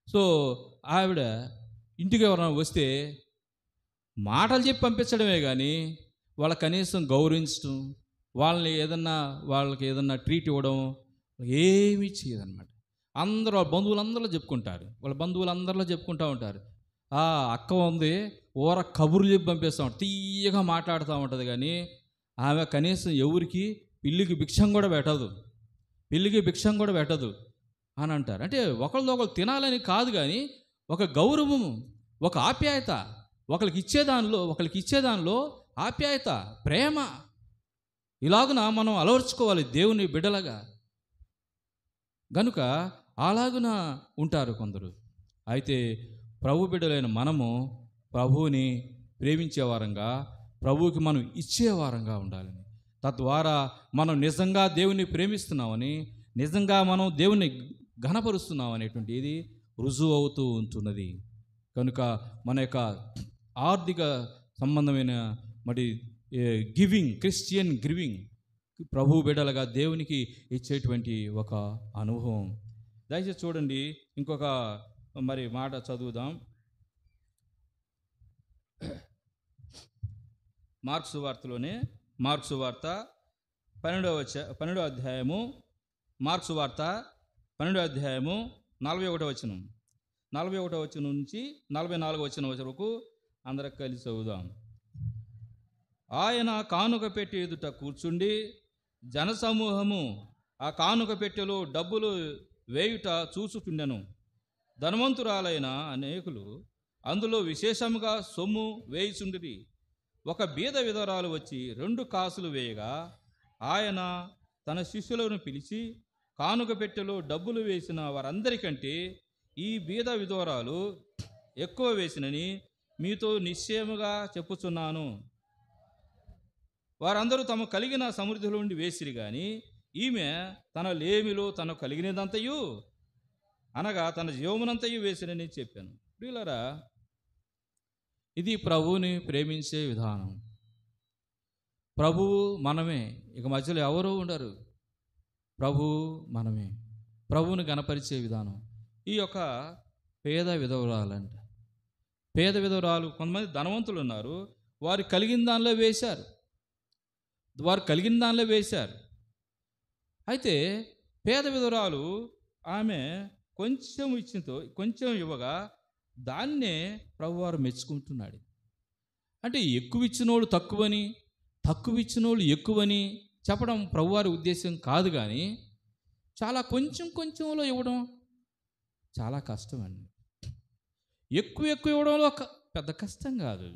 Speaker 2: సో ఆవిడ ఇంటికి ఎవరైనా వస్తే మాటలు చెప్పి పంపించడమే కానీ వాళ్ళకి కనీసం గౌరవించడం, వాళ్ళకి ఏదన్నా ట్రీట్ ఇవ్వడం ఏమీ చేయదన్నమాట. వాళ్ళ బంధువులందరిలో చెప్పుకుంటూ ఉంటారు. అక్క ఉంది, కబుర్లు చెప్పి పంపిస్తూ ఉంటారు, తీయగా మాట్లాడుతూ ఉంటుంది. కానీ ఆమె కనీసం ఎవరికి పిల్లికి భిక్షం కూడా పెట్టదు అని అంటారు. అంటే ఒకళ్ళు తినాలని కాదు, కానీ ఒక గౌరవము, ఒక ఆప్యాయత, ఒకరికి ఇచ్చేదానిలో ఆప్యాయత, ప్రేమ, ఇలాగున మనం అలవర్చుకోవాలి దేవుని బిడ్డలుగా. గనుక అలాగున ఉంటారు కొందరు. అయితే ప్రభు బిడ్డలైన మనము ప్రభువుని ప్రేమించేవారంగా, ప్రభువుకి మనం ఇచ్చేవారంగా ఉండాలని, తద్వారా మనం నిజంగా దేవుని ప్రేమిస్తున్నామని, నిజంగా మనం దేవుని ఘనపరుస్తున్నాం అనేటువంటి ఇది రుజువు అవుతూ ఉంటున్నది. కనుక మన యొక్క ఆర్థిక సంబంధమైన మరి క్రిస్టియన్ గివింగ్, ప్రభు బిడ్డలుగా దేవునికి ఇచ్చేటువంటి ఒక అనుభవం. దయచేసి చూడండి, ఇంకొక మరి మాట చదువుదాం. మార్క్సు వార్తలోనే, మార్క్సు వార్త 12వ అధ్యాయము, మార్క్సు వార్త 12వ అధ్యాయము 41వ వచనం, 41వ వచనం నుంచి 44వ వచనం వరకు అందరం కలిసి చదువుదాం. ఆయన కానుక పెట్టె ఎదుట కూర్చుండి జనసమూహము ఆ కానుక పెట్టెలో డబ్బులు వేయుట చూచుచుండెను. ధనవంతురాలైన అనేకులు అందులో విశేషముగా సొమ్ము వేయుచుండిరి. ఒక బీద విధవరాలు వచ్చి 2 కాసులు వేయగా ఆయన తన శిష్యులను పిలిచి, కానుక పెట్టెలో డబ్బులు వేసిన వారందరికంటే ఈ బీద విధవరాలు ఎక్కువ వేసినని మీతో నిశ్చయముగా చెప్పుచున్నాను. వారందరూ తమ కలిగిన సమృద్ధిలో నుండి వేసిరి, కానీ ఈమె తన లేమిలో తను కలిగినదంతయు అనగా తన జీవమునంతయు వేసినని చెప్పాను. ప్రియులారా, ఇది ప్రభువుని ప్రేమించే విధానం. ప్రభువు మనమే, ఇక మధ్యలో ఎవరూ ఉండరు. ప్రభువు మనమే, ప్రభువుని గణపరిచే విధానం. ఈ యొక్క పేద విధవరాలంట, పేద విధవరాలు, కొంతమంది ధనవంతులు ఉన్నారు, వారు కలిగిన దానిలో వేశారు. అయితే పేద విధవరాలు ఆమె కొంచెం ఇవ్వగా దాన్నే ప్రభువారు మెచ్చుకుంటున్నాడు. అంటే ఎక్కువ ఇచ్చినోళ్ళు తక్కువని, తక్కువ ఇచ్చినోళ్ళు ఎక్కువని చెప్పడం ప్రభువారి ఉద్దేశం కాదు. కానీ చాలా కొంచెంలో ఇవ్వడం చాలా కష్టం అండి. ఎక్కువ ఇవ్వడంలో పెద్ద కష్టం కాదు,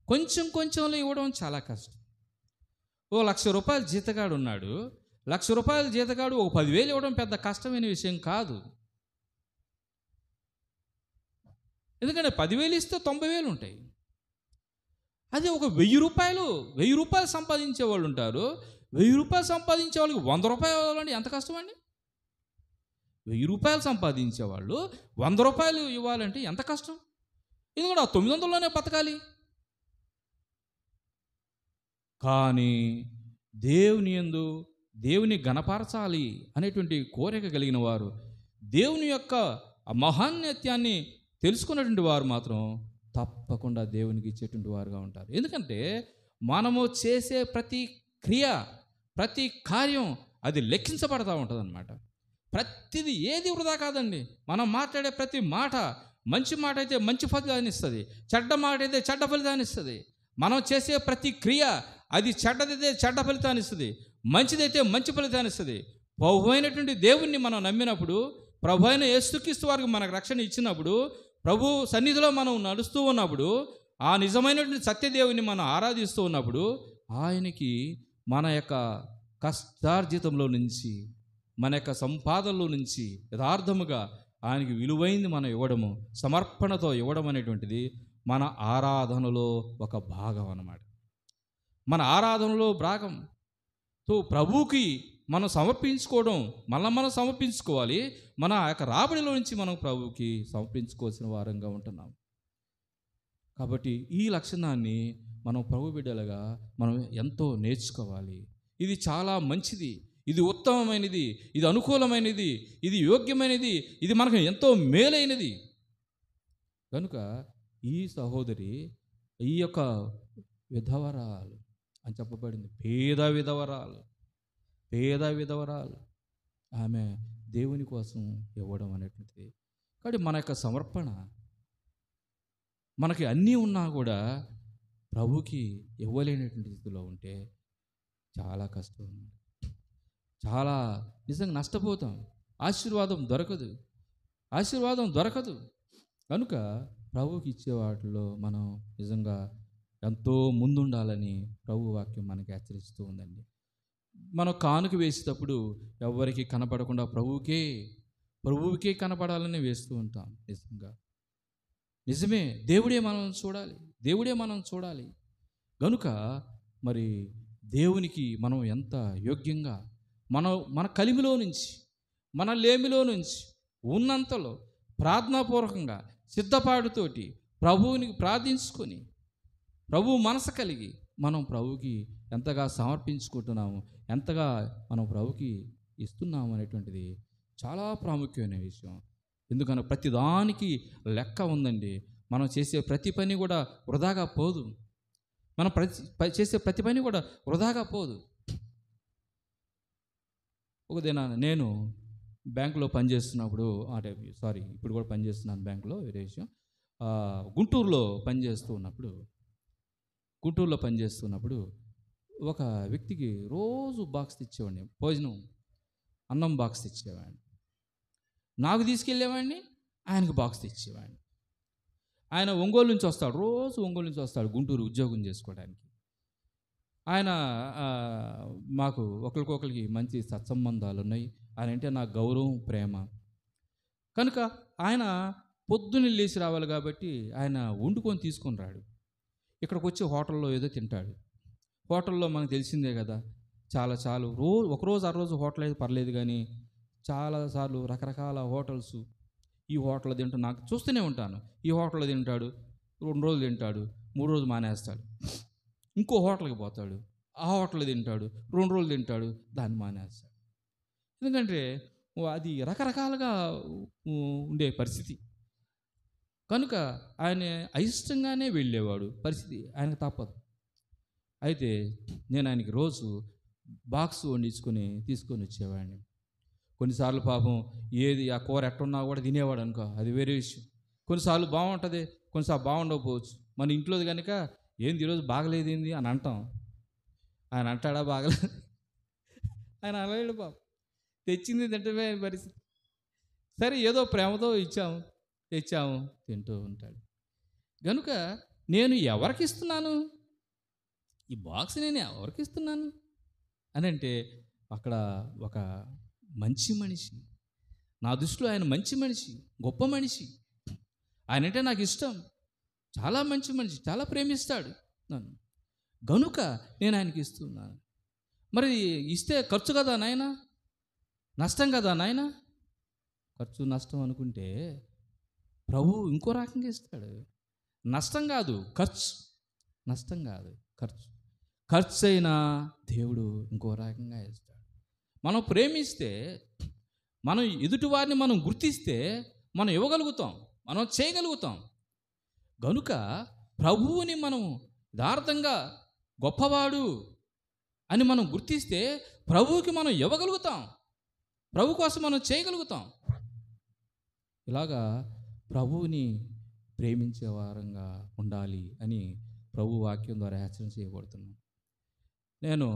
Speaker 2: కొంచెంలో ఇవ్వడం చాలా కష్టం. ఓ 1,00,000 రూపాయల జీతగాడు ఉన్నాడు, 1,00,000 రూపాయల జీతగాడు ఒక 10,000 ఇవ్వడం పెద్ద కష్టమైన విషయం కాదు. ఎందుకంటే 10,000 ఇస్తే 90,000 ఉంటాయి. అదే ఒక 1,000 రూపాయలు సంపాదించే వాళ్ళు ఉంటారు. 1,000 రూపాయలు సంపాదించే వాళ్ళకి 100 రూపాయలు అంటే ఎంత కష్టం అండి. రూపాయలు సంపాదించేవాళ్ళు 100 రూపాయలు ఇవ్వాలంటే ఎంత కష్టం. ఎందుకంటే ఆ 900లోనే బతకాలి. కానీ దేవుని గణపరచాలి అనేటువంటి కోరిక కలిగిన వారు, దేవుని యొక్క మహాన్యత్యాన్ని తెలుసుకున్నటువంటి వారు మాత్రం తప్పకుండా దేవునికి ఇచ్చేటువంటి వారుగా ఉంటారు. ఎందుకంటే మనము చేసే ప్రతి క్రియ, ప్రతి కార్యం అది లెక్కించబడతా ఉంటుంది అన్నమాట. ప్రతిది ఏది వృధా కాదండి. మనం మాట్లాడే ప్రతి మాట, మంచి మాట అయితే మంచి ఫలితాన్ని ఇస్తుంది, చెడ్డ మాట అయితే చెడ్డ ఫలితాన్ని ఇస్తుంది. మనం చేసే ప్రతి క్రియ అది చెడ్డదైతే చెడ్డ ఫలితాన్ని ఇస్తుంది, మంచిదైతే మంచి ఫలితాన్ని ఇస్తుంది. ప్రభు అయినటువంటి దేవుణ్ణి మనం నమ్మినప్పుడు, ప్రభు అయిన యేసుక్రీస్తు వారికి మనకు రక్షణ ఇచ్చినప్పుడు, ప్రభు సన్నిధిలో మనం నడుస్తూ ఉన్నప్పుడు, ఆ నిజమైనటువంటి సత్యదేవుని మనం ఆరాధిస్తూ ఉన్నప్పుడు, ఆయనకి మన యొక్క కష్టార్జితంలో నుంచి, మన యొక్క సంపాదనలో నుంచి యథార్థముగా ఆయనకి విలువైంది మనం ఇవ్వడము, సమర్పణతో ఇవ్వడం అనేటువంటిది మన ఆరాధనలో ఒక భాగం అన్నమాట. మన ఆరాధనలో భాగం. సో ప్రభువుకి మనం సమర్పించుకోవడం, మనం సమర్పించుకోవాలి. మన యొక్క రాబడిలో నుంచి మనం ప్రభువుకి సమర్పించుకోవాల్సిన వారంగా ఉంటున్నాం. కాబట్టి ఈ లక్షణాన్ని మనం ప్రభు బిడ్డలుగా మనం ఎంతో నేర్చుకోవాలి. ఇది చాలా మంచిది, ఇది ఉత్తమమైనది, ఇది అనుకూలమైనది, ఇది యోగ్యమైనది, ఇది మనకు ఎంతో మేలైనది. కనుక ఈ సహోదరి ఈ యొక్క విధవరాలు అని చెప్పబడింది, పేద విధవరాలు ఆమె దేవుని కోసం ఇవ్వడం అనేటువంటిది. కాబట్టి మన యొక్క సమర్పణ, మనకి అన్నీ ఉన్నా కూడా ప్రభుకి ఇవ్వలేనటువంటి స్థితిలో ఉంటే చాలా కష్టం, చాలా నిజంగా నష్టపోతాం. ఆశీర్వాదం దొరకదు. కనుక ప్రభుకి ఇచ్చే వాటిలో మనం నిజంగా ఎంతో ముందుండాలని ప్రభు వాక్యం మనకి హెచ్చరిస్తూ ఉందండి. మనం కానుక వేసేటప్పుడు ఎవరికి కనపడకుండా ప్రభువుకే కనపడాలని వేస్తూ ఉంటాం. నిజమే, దేవుడే మనం చూడాలి. కనుక మరి దేవునికి మనం ఎంత యోగ్యంగా మన కలిమిలో నుంచి, మన లేమిలో నుంచి ఉన్నంతలో ప్రార్థనాపూర్వకంగా సిద్ధపాటుతోటి ప్రభువుని ప్రార్థించుకొని, ప్రభు మనసు కలిగి మనం ప్రభువుకి ఎంతగా సమర్పించుకుంటున్నాము, ఎంతగా మనం ప్రభువుకి ఇస్తున్నాము అనేటువంటిది చాలా ప్రాముఖ్యమైన విషయం. ఎందుకన్నా ప్రతిదానికి లెక్క ఉందండి. మనం చేసే ప్రతి పని కూడా వృధాగా పోదు. చేసే ప్రతి పని కూడా వృధాగా పోదు. ఒక దినాన నేను బ్యాంకులో పనిచేస్తున్నప్పుడు, ఇప్పుడు కూడా పనిచేస్తున్నాను బ్యాంకులో, వేరే విషయం. గుంటూరులో పనిచేస్తున్నప్పుడు ఒక వ్యక్తికి రోజు బాక్స్ తెచ్చేవాడిని, భోజనం అన్నం బాక్స్ తెచ్చేవాడిని. నాకు తీసుకెళ్ళేవాడిని, ఆయనకు బాక్స్ తెచ్చేవాడిని. ఆయన ఒంగోలు నుంచి వస్తాడు, రోజు ఒంగోలు నుంచి వస్తాడు గుంటూరు ఉద్యోగం చేసుకోవడానికి. ఆయన మాకు ఒకరికొకరికి మంచి సత్సంబంధాలు ఉన్నాయి. ఆయన అంటే నాకు గౌరవం, ప్రేమ. కనుక ఆయన పొద్దున్న లేచి రావాలి కాబట్టి ఆయన వండుకొని తీసుకొని రాడు. ఇక్కడికి వచ్చి హోటల్లో ఏదో తింటాడు. హోటల్లో మనకు తెలిసిందే కదా, చాలు ఒకరోజు ఆ రోజు హోటల్ అయితే పర్లేదు, కానీ చాలాసార్లు రకరకాల హోటల్స్, ఈ హోటల్లో తింటూ నాకు చూస్తూనే ఉంటాను. ఈ హోటల్లో తింటాడు, 2 రోజులు తింటాడు, 3 రోజులు మానేస్తాడు. ఇంకో హోటల్కి పోతాడు, ఆ హోటల్లో తింటాడు, 2 రోజులు తింటాడు, దాన్ని మానేస్తాడు. ఎందుకంటే అది రకరకాలుగా ఉండే పరిస్థితి. కనుక ఆయన అయిష్టంగానే వెళ్ళేవాడు, పరిస్థితి ఆయనకు తప్పదు. అయితే నేను ఆయనకి రోజు బాక్స్ వండించుకొని తీసుకొని వచ్చేవాడిని. కొన్నిసార్లు పాపం ఏది ఆ కూర ఎట్టున్నా కూడా తినేవాడు అనుకో, అది వేరే విషయం. కొన్నిసార్లు బాగుంటుంది, కొన్నిసార్లు బాగుండకపోవచ్చు. మన ఇంట్లోది కనుక ఏంది ఈరోజు బాగలేదేంది అని అంటాం. ఆయన అంటాడా బాగలేదు? ఆయన అనలేడు పాపం, తెచ్చింది తింటే పరిస్థితి. సరే ఏదో ప్రేమతో తెచ్చాము తింటూ ఉంటాడు. కనుక నేను ఎవరికి ఇస్తున్నాను ఈ బాక్స్, నేను ఎవరికి ఇస్తున్నాను అని అంటే, అక్కడ ఒక మంచి మనిషి, నా దృష్టిలో ఆయన మంచి మనిషి, గొప్ప మనిషి. ఆయన అంటే నాకు ఇష్టం, చాలా మంచి మనిషి, చాలా ప్రేమిస్తాడు నన్ను. గనుక నేను ఆయనకి ఇస్తున్నాను. మరి ఇస్తే ఖర్చు కదా నాయనా, నష్టం కదా నాయనా? ఖర్చు నష్టం అనుకుంటే ప్రభువు ఇంకో రకంగా ఇస్తాడు. నష్టం కాదు ఖర్చు, నష్టం కాదు ఖర్చు. ఖర్చు అయినా దేవుడు ఇంకో రకంగా ఇస్తాడు. మనం ప్రేమిస్తే, మనం ఎదుటివారిని మనం గుర్తిస్తే మనం ఇవ్వగలుగుతాం, మనం చేయగలుగుతాం. గనుక ప్రభువుని మనం యథార్థంగా గొప్పవాడు అని మనం గుర్తిస్తే ప్రభువుకి మనం ఇవ్వగలుగుతాం, ప్రభు కోసం మనం చేయగలుగుతాం. ఇలాగా ప్రభువుని ప్రేమించే వారంగా ఉండాలి అని ప్రభు వాక్యం ద్వారా హెచ్చరణ చేయబడుతున్నాం. నేను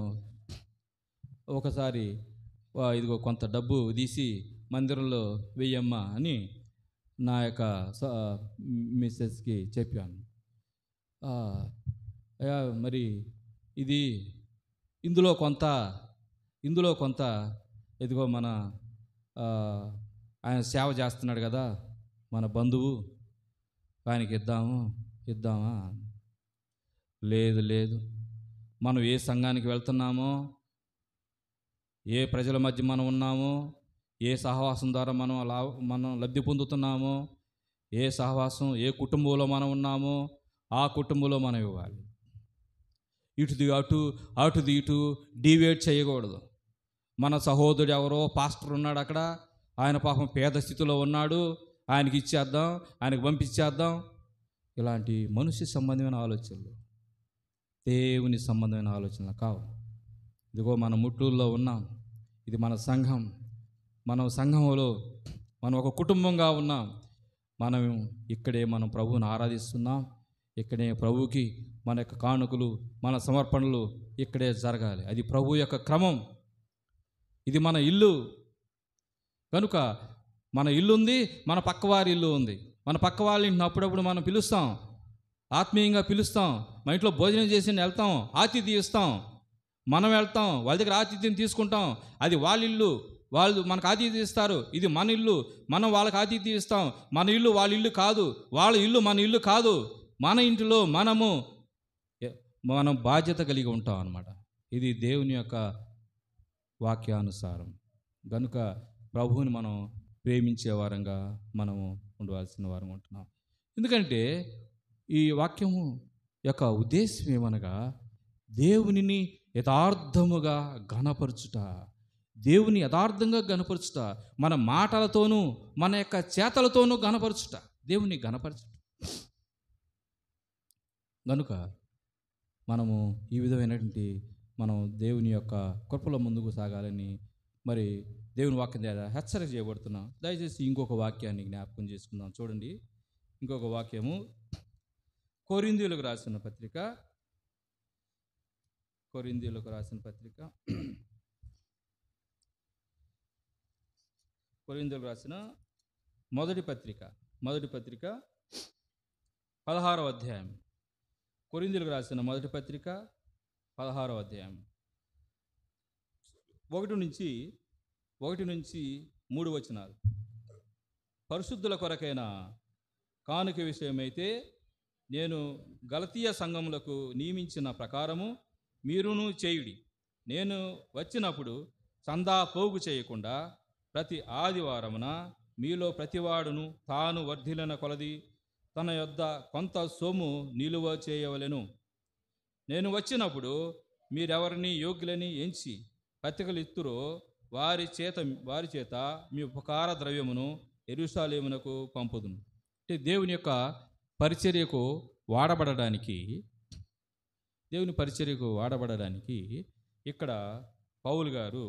Speaker 2: ఒకసారి ఇదిగో కొంత డబ్బు తీసి మందిరంలో వెయ్యమ్మా అని నా యొక్క మిస్సెస్కి చెప్పాను. మరి ఇది ఇందులో కొంత ఇదిగో మన ఆయన సేవ చేస్తున్నాడు కదా, మన బంధువు, ఆయనకి ఇద్దామా? లేదు, మనం ఏ సంఘానికి వెళ్తున్నామో, ఏ ప్రజల మధ్య మనం ఉన్నామో, ఏ సహవాసం ద్వారా మనం లబ్ధి పొందుతున్నామో, ఏ సహవాసం, ఏ కుటుంబంలో మనం ఉన్నామో ఆ కుటుంబంలో మనం ఇవ్వాలి. అటుది ఇటు డివేట్ చేయకూడదు. మన సహోదరుడు ఎవరో పాస్టర్ ఉన్నాడు అక్కడ, ఆయన పాపం పేద స్థితిలో ఉన్నాడు, ఆయనకి ఇచ్చేద్దాం, ఆయనకి పంపించేద్దాం. ఇలాంటి మనుష్య సంబంధమైన ఆలోచనలు, దేవుని సంబంధమైన ఆలోచనలు కావు. ఇదిగో మన ముట్టూరులో ఉన్నాం, ఇది మన సంఘం, మనం సంఘంలో మనం ఒక కుటుంబంగా ఉన్నాం. మనం ఇక్కడే మనం ప్రభువుని ఆరాధిస్తున్నాం, ఇక్కడే ప్రభువుకి మన యొక్క కానుకలు, మన సమర్పణలు ఇక్కడే జరగాలి. అది ప్రభు యొక్క క్రమం. ఇది మన ఇల్లు కనుక మన ఇల్లు ఉంది, మన పక్కవారి ఇల్లు ఉంది. మన పక్క వాళ్ళ ఇంటిని అప్పుడప్పుడు మనం పిలుస్తాం, ఆత్మీయంగా పిలుస్తాం, మన ఇంట్లో భోజనం చేసి వెళ్తాం, ఆతిథ్యం ఇస్తాం. మనం వెళ్తాం, వాళ్ళ దగ్గర ఆతిథ్యం తీసుకుంటాం. అది వాళ్ళ ఇల్లు, వాళ్ళు మనకు ఆతిథ్యం ఇస్తారు. ఇది మన ఇల్లు, మనం వాళ్ళకి ఆతిథ్యం ఇస్తాం. మన ఇల్లు వాళ్ళ ఇల్లు కాదు, వాళ్ళ ఇల్లు మన ఇల్లు కాదు. మన ఇంటిలో మనం బాధ్యత కలిగి ఉంటాం అన్నమాట. ఇది దేవుని యొక్క వాక్యానుసారం. కనుక ప్రభువుని మనం ప్రేమించే వారంగా మనము ఉండవలసిన వారం ఉంటున్నాం. ఎందుకంటే ఈ వాక్యము యొక్క ఉద్దేశం ఏమనగా, దేవునిని యథార్థముగా ఘనపరచుట, దేవుని యథార్థంగా ఘనపరచుట, మన మాటలతోనూ మన యొక్క చేతలతోనూ ఘనపరచుట, దేవుని ఘనపరచుట. కనుక మనము ఈ విధమైనటువంటి మనం దేవుని యొక్క కృపలో ముందుకు సాగాలని మరి దేవుని వాక్యం ద్వారా హెచ్చరిక చేయబడుతున్నాం. దయచేసి ఇంకొక వాక్యాన్ని జ్ఞాపకం చేసుకుందాం. చూడండి, ఇంకొక వాక్యము కొరింథీయులకు రాసిన పత్రిక కొరింథీయులకు రాసిన మొదటి పత్రిక 16వ అధ్యాయం. కొరింథీయులకు రాసిన మొదటి పత్రిక 16వ అధ్యాయం 1 నుంచి 3 వచనాలు. పరిశుద్ధుల కొరకైన కానుక విషయమైతే నేను గలతీయ సంఘములకు నియమించిన ప్రకారము మీరును చేయుడి. నేను వచ్చినప్పుడు చందా పోగు చేయకుండా ప్రతి ఆదివారమున మీలో ప్రతివాడును తాను వర్ధిల్లిన కొలది తన యొద్ద కొంత సొమ్ము నిలువ చేయవలెను. నేను వచ్చినప్పుడు మీరెవరిని యోగ్యులని ఎంచి పత్రికలు ఇస్తురో వారి చేత మీ ఉపకార ద్రవ్యమును యెరూషలేమునకు పంపుదును. అంటే దేవుని యొక్క పరిచర్యకు వాడబడడానికి ఇక్కడ పౌలు గారు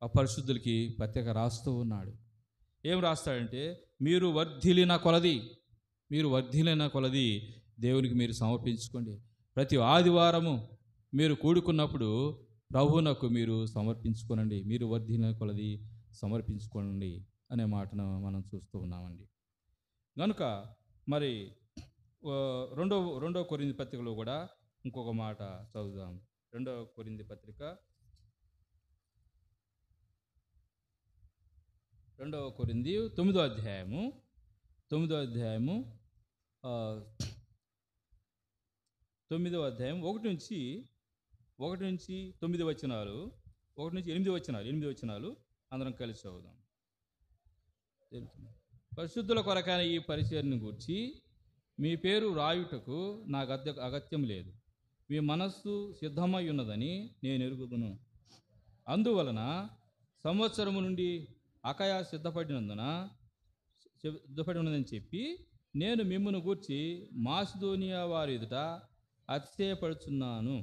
Speaker 2: ఆ పరిశుద్ధులకి పత్రిక రాస్తూ ఉన్నాడు. ఏం రాస్తాడంటే, మీరు వర్ధిల్లిన కొలది దేవునికి మీరు సమర్పించుకోండి. ప్రతి ఆదివారము మీరు కూడుకున్నప్పుడు ప్రభువునకు మీరు సమర్పించుకోనండి, మీరు వర్ధిల్లిన కొలది సమర్పించుకోండి అనే మాటను మనం చూస్తూ ఉన్నామండి. కనుక మరి రెండో కొరింథీ పత్రికలో కూడా ఇంకొక మాట చదువుదాం. 2వ కొరింథీ పత్రిక 2వ కొరింథీ 9వ అధ్యాయము 1 నుంచి 9 వచనాలు, 1 నుంచి 8 వచనాలు అందరం కలిసి చదువుదాం. తెలుసు. పరిశుద్ధుల కొరకైన ఈ పరిచర్ని గూర్చి మీ పేరు రాయుటకు నాకు అగత్యం లేదు. మీ మనస్సు సిద్ధమై ఉన్నదని నేను ఎరుగుదును. అందువలన సంవత్సరము నుండి అకయ సిద్ధపడి ఉన్నదని చెప్పి నేను మిమ్మును గూర్చి మాసిదోనియా వారి ఎదుట అతిశయపడుచున్నాను.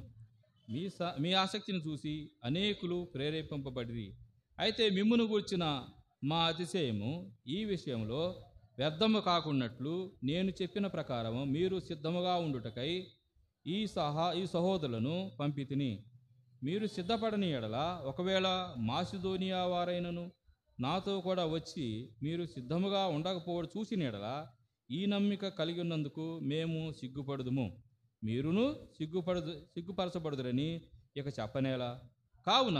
Speaker 2: మీ ఆసక్తిని చూసి అనేకులు ప్రేరేపింపబడిరి. అయితే మిమ్మును గూర్చిన మా అతిశయము ఈ విషయంలో వ్యర్థము కాకున్నట్లు నేను చెప్పిన ప్రకారము మీరు సిద్ధముగా ఉండుటకై ఈ సహోదరులను పంపితిని. మీరు సిద్ధపడని ఎడల ఒకవేళ మాసిదోనియా వారైనను నాతో కూడా వచ్చి మీరు సిద్ధముగా ఉండకపోవడం చూసిన ఎడల ఈ నమ్మిక కలిగి ఉన్నందుకు మేము సిగ్గుపడుదుము, మీరును సిగ్గుపరచబడుదురని ఇక చెప్పనేలా. కావున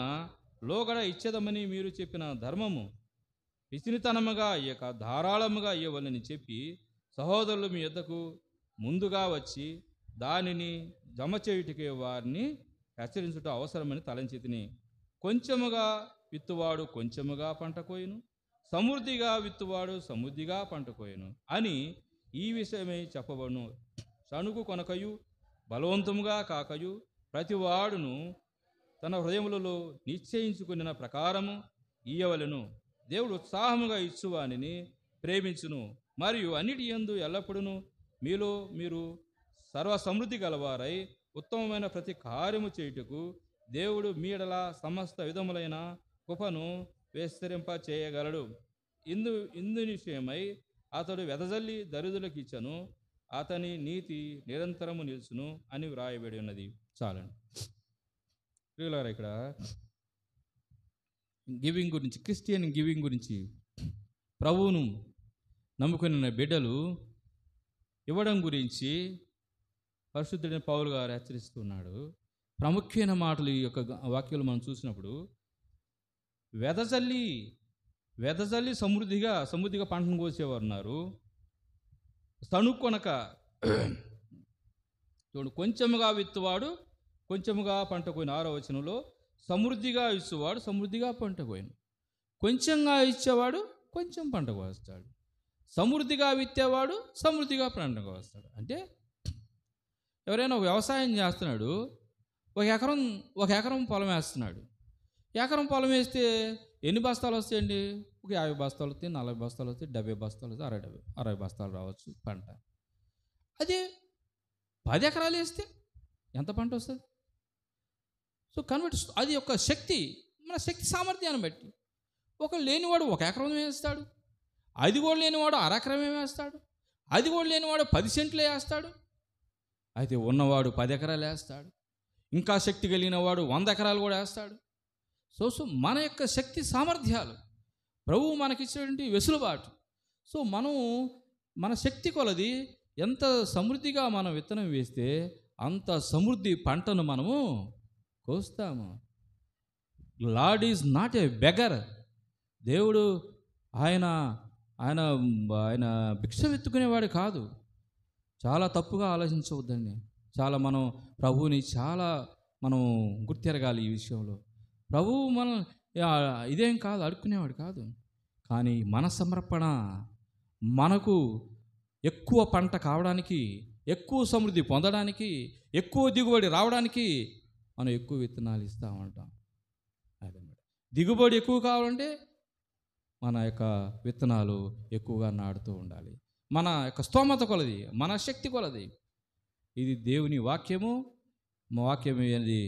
Speaker 2: లోగడ ఇచ్చేదమని మీరు చెప్పిన ధర్మము పిసినితనముగా ఇక ధారాళముగా ఇవ్వాలని చెప్పి సహోదరులు మీ యొద్దకు ముందుగా వచ్చి దానిని జమ చేయుటకే వారిని హెచ్చరించుట అవసరమని తలంచితిని. కొంచెముగా విత్తువాడు కొంచెముగా పంట కోయును, సమృద్ధిగా విత్తువాడు సమృద్ధిగా పంట కోయును అని ఈ విషయమై చెప్పబడును. సణుగు కొనకయు బలవంతముగా కాకయు ప్రతివాడును తన హృదయములలో నిశ్చయించుకున్న ప్రకారము ఇయ్యవలెను. దేవుడు ఉత్సాహముగా ఇచ్చువానిని ప్రేమించును, మరియు అన్నిటి యందు ఎల్లప్పుడూ మీలో మీరు సర్వ సమృద్ధి గలవారై ఉత్తమమైన ప్రతి కార్యము చేయుటకు దేవుడు మీడల సమస్త విధములైన కృపను విస్తరింప చేయగలడు. ఇందు విషయమై అతడు వెదజల్లి దరిద్రులకు ఇచ్చను, అతని నీతి నిరంతరము నిలుచును అని వ్రాయబడి ఉన్నది. చాలండి. ప్రియులారా, ఇక్కడ గివింగ్ గురించి, క్రిస్టియన్ గివింగ్ గురించి, ప్రభువును నమ్ముకున్న బిడ్డలు ఇవ్వడం గురించి పరిశుద్ధుడైన పౌలు గారు హెచ్చరిస్తున్నాడు. ప్రాముఖ్యమైన మాటలు ఈ యొక్క వాక్యాలు మనం చూసినప్పుడు వెదజల్లి సమృద్ధిగా పంటను కోసేవారు ఉన్నారు. తణుకొనక చూడు, కొంచెముగా విత్తువాడు కొంచెముగా పంట కోయిన. 6వ వచనంలో సమృద్ధిగా ఇచ్చేవాడు సమృద్ధిగా పంట కోయిన, కొంచెంగా ఇచ్చేవాడు కొంచెం పంట కోస్తాడు, సమృద్ధిగా విత్తేవాడు సమృద్ధిగా పంట కోస్తాడు. అంటే ఎవరైనా ఒక వ్యవసాయం చేస్తున్నాడు, ఒక ఎకరం పొలం వేస్తున్నాడు. ఎకరం పొలం వేస్తే ఎన్ని బస్తాలు వస్తాయండి? ఒక 50 బస్తాలు వస్తాయి, 40 బస్తాలు వస్తాయి, 70 బస్తాలు వస్తాయి, 60 బస్తాలు రావచ్చు పంట. అదే 10 ఎకరాలు వేస్తే ఎంత పంట వస్తుంది? సో కన్వర్ట్, అది ఒక శక్తి, మన శక్తి సామర్థ్యాన్ని బట్టి. ఒక లేనివాడు 1 ఎకరం వేస్తాడు, అది కూడా లేనివాడు 1/2 ఎకరమే వేస్తాడు, అది కూడా లేనివాడు 10 సెంట్లు వేస్తాడు. అయితే ఉన్నవాడు 10 ఎకరాలు వేస్తాడు, ఇంకా శక్తి కలిగిన వాడు 100 ఎకరాలు కూడా వేస్తాడు. సో మన యొక్క శక్తి సామర్థ్యాలు, ప్రభువు మనకిచ్చినటువంటి వెసులుబాటు. సో మన శక్తి కొలది ఎంత సమృద్ధిగా మనం విత్తనం వేస్తే అంత సమృద్ధి పంటను మనము కోస్తాము. Lord is not a beggar. దేవుడు ఆయన ఆయన ఆయన భిక్ష వెత్తుకునేవాడు కాదు. చాలా తప్పుగా ఆలోచించవద్దండి. మనం ప్రభువుని మనం గుర్తెరగాలి ఈ విషయంలో. ప్రభువు మనం ఇదేం కాదు, అడుక్కునేవాడు కాదు. కానీ మన సమర్పణ, మనకు ఎక్కువ పంట కావడానికి, ఎక్కువ సమృద్ధి పొందడానికి, ఎక్కువ దిగుబడి రావడానికి మనం ఎక్కువ విత్తనాలు ఇస్తూ ఉంటాం. అదన్నమాట. దిగుబడి ఎక్కువ కావాలంటే మన యొక్క విత్తనాలు ఎక్కువగా నాటుతూ ఉండాలి. మన యొక్క స్తోమత కొలది, మన శక్తి కొలది. ఇది దేవుని వాక్యము. మా వాక్యం అనేది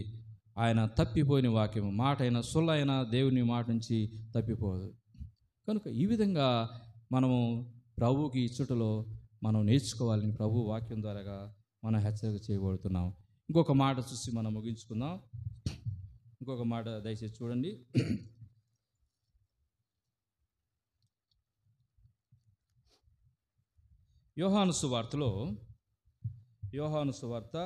Speaker 2: ఆయన తప్పిపోయిన వాక్యము. మాట అయినా సొల్లైనా దేవుని మాట నుంచి తప్పిపోదు. కనుక ఈ విధంగా మనము ప్రభువుకి ఇచ్చుటలో మనం నేర్చుకోవాలని ప్రభు వాక్యం ద్వారాగా మనం హెచ్చరిక చేయబడుతున్నాం. ఇంకొక మాట చూసి మనం ముగించుకుందాం. ఇంకొక మాట దయచేసి చూడండి. యోహాను సువార్తలో, యోహాను సువార్త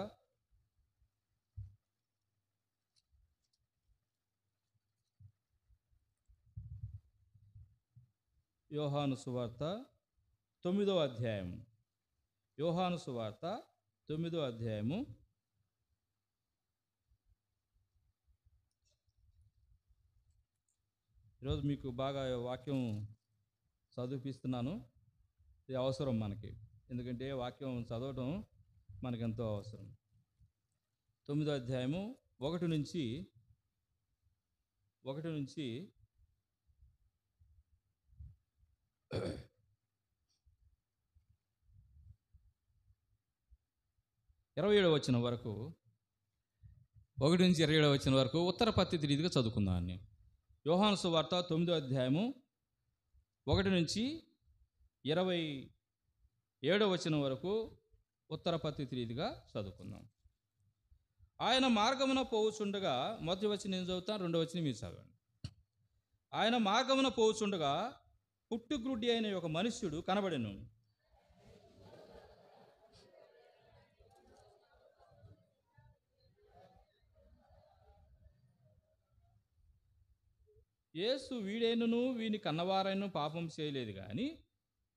Speaker 2: 9వ అధ్యాయం. యోహాను సువార్త 9వ అధ్యాయము 1 ఈరోజు మీకు బాగా వాక్యం చదివిపిస్తున్నాను. ఇది అవసరం మనకి, ఎందుకంటే వాక్యం చదవటం మనకెంతో అవసరం. 9వ అధ్యాయము 1 నుంచి 27వ వచనం వరకు, 1 నుంచి 27వ వచనం వరకు ఉత్తర పద్ధతి రీతిగా చదువుకుందాన్ని. యోహాను సువార్త 9వ అధ్యాయము 1 నుంచి 27వ వచనం వరకు ఉత్తర పద్ధతి రీతిగా చదువుకుందాం. ఆయన మార్గమున పోవుచుండగా, మొదటి వచనం నేను చదువుతాను, 2వ వచనం మీరు చదవండి. ఆయన మార్గమున పోవుచుండగా పుట్టుగ్రుడ్డి అయిన ఒక మనుష్యుడు కనబడెను. యేసు వీడైనను వీని కన్నవారైనను పాపం చేయలేదు, కానీ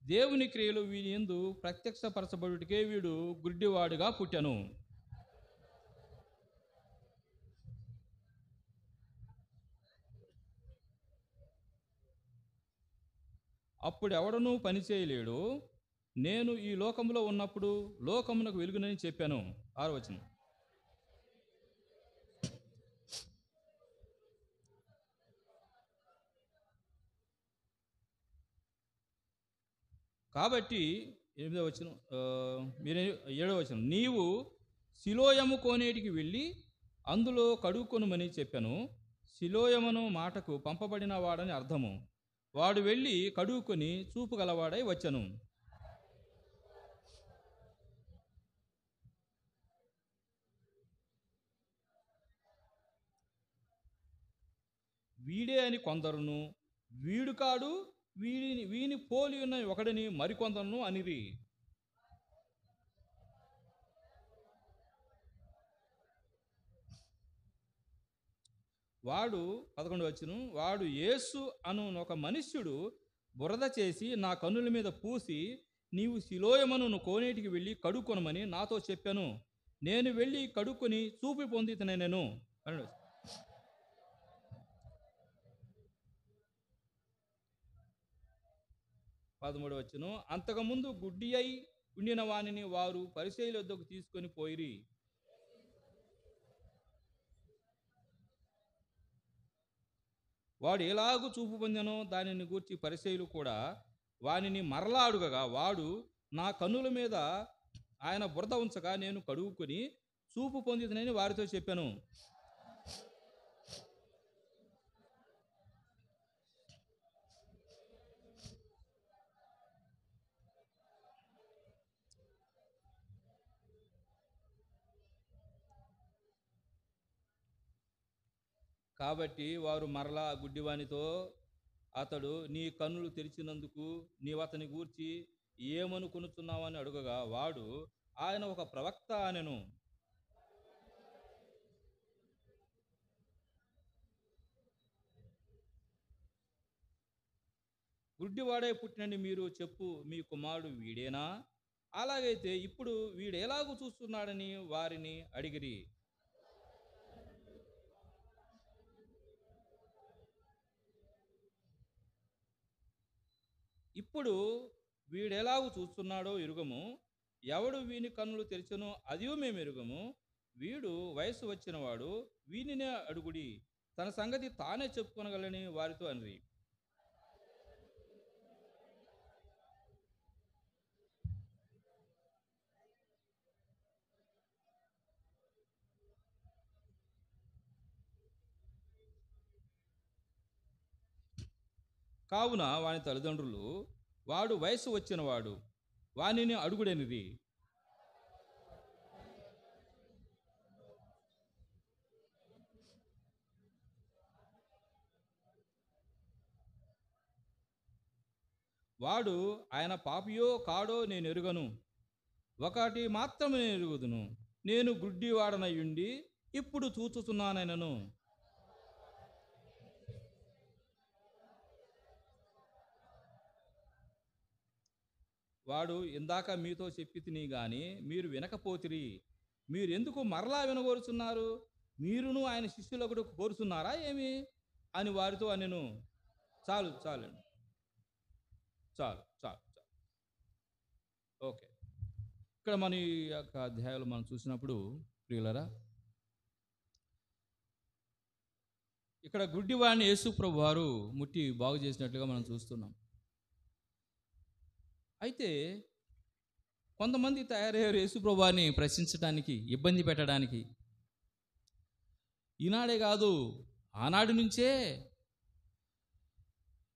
Speaker 2: దేవుని క్రియలు వీని యందు ప్రత్యక్షపరచబడుటకే వీడు గుడ్డివాడుగా పుట్టెను. అప్పుడు ఎవడనూ పని చేయలేడు. నేను ఈ లోకంలో ఉన్నప్పుడు లోకమునకు వెలుగునని చెప్పాను. 6వ వచనం. కాబట్టి 8వ వచనం, 7వ వచనం, నీవు సిలోయము కోనేటికి వెళ్ళి అందులో కడుక్కొనుమని చెప్పాను. సిలోయమును మాటకు పంపబడిన వాడని అర్థము. వాడు వెళ్ళి కడుక్కొని చూపు గలవాడై వచ్చెను. వీడే అని కొందరును, వీడు కాడు వీని పోలి ఉన్న ఒకడని మరికొందరును అనిరి. వాడు 11వ వచనం, వాడు యేసు అను ఒక మనుష్యుడు బురద చేసి నా కన్నుల మీద పూసి, నీవు సిలోయమను కోనేటికి వెళ్ళి కడుక్కొనమని నాతో చెప్పాను. నేను వెళ్ళి కడుక్కొని చూపు పొందితనే నేను. 13వ వచనం, అంతకుముందు గుడ్డి అయి ఉండిన వానిని వారు పరిసయ్యుల వద్దకు తీసుకొని పోయిరి. వాడు ఎలాగూ చూపు పొందెనో దానిని గూర్చి పరిసయ్యులు కూడా వానిని మరలా అడుగగా, వాడు నా కన్నుల మీద ఆయన బురద ఉంచగా నేను కడుగుకొని చూపు పొందితనని వారితో చెప్పాను. కాబట్టి వారు మరలా గుడ్డివానితో, అతడు నీ కన్నులు తెరిచినందుకు నీవు అతని గూర్చి ఏమనుకొనుచున్నావని అడుగగా, వాడు ఆయన ఒక ప్రవక్త అనెను. గుడ్డివాడే పుట్టినని మీరు చెప్పు మీ కుమారుడు వీడేనా? అలాగైతే ఇప్పుడు వీడు ఎలాగూ చూస్తున్నాడని వారిని అడిగిరి. ఇప్పుడు వీడెలాగూ చూస్తున్నాడో ఎరుగము, ఎవడు వీని కన్నులు తెరిచెనో అదియూ మేము ఎరుగము. వీడు వయసు వచ్చినవాడు, వీనినే అడుగుడి, తన సంగతి తానే చెప్పుకొనగలని వారితో అనిరి. కావున వాని తల్లిదండ్రులు, వాడు వయసు వచ్చినవాడు, వానిని అడుగుడనిది. వాడు ఆయన పాపియో కాడో నేను ఎరుగను. ఒకటి మాత్రమే నేను ఎరుగుదును, నేను గుడ్డివాడనయుండి ఇప్పుడు చూచుచున్నానైనను. వాడు ఇందాక మీతో చెప్పి తిని గాని మీరు వినకపోతిరి. మీరు ఎందుకు మరలా వినగోరుచున్నారు? మీరును ఆయన శిష్యులకు కోరుచున్నారా ఏమి అని వారితో అనెను. చాలు చాలు చాలు చాలు చాలు. ఓకే, ఇక్కడ మన ఈ యొక్క అధ్యాయంలో మనం చూసినప్పుడు ప్రియులరా, ఇక్కడ గుడ్డివాడిని యేసు ప్రభు వారు ముట్టి బాగు చేసినట్లుగా మనం చూస్తున్నాం. అయితే కొంతమంది తయారయ్యారు యేసు ప్రభు వారిని ప్రశ్నించడానికి, ఇబ్బంది పెట్టడానికి. ఈనాడే కాదు, ఆనాడు నుంచే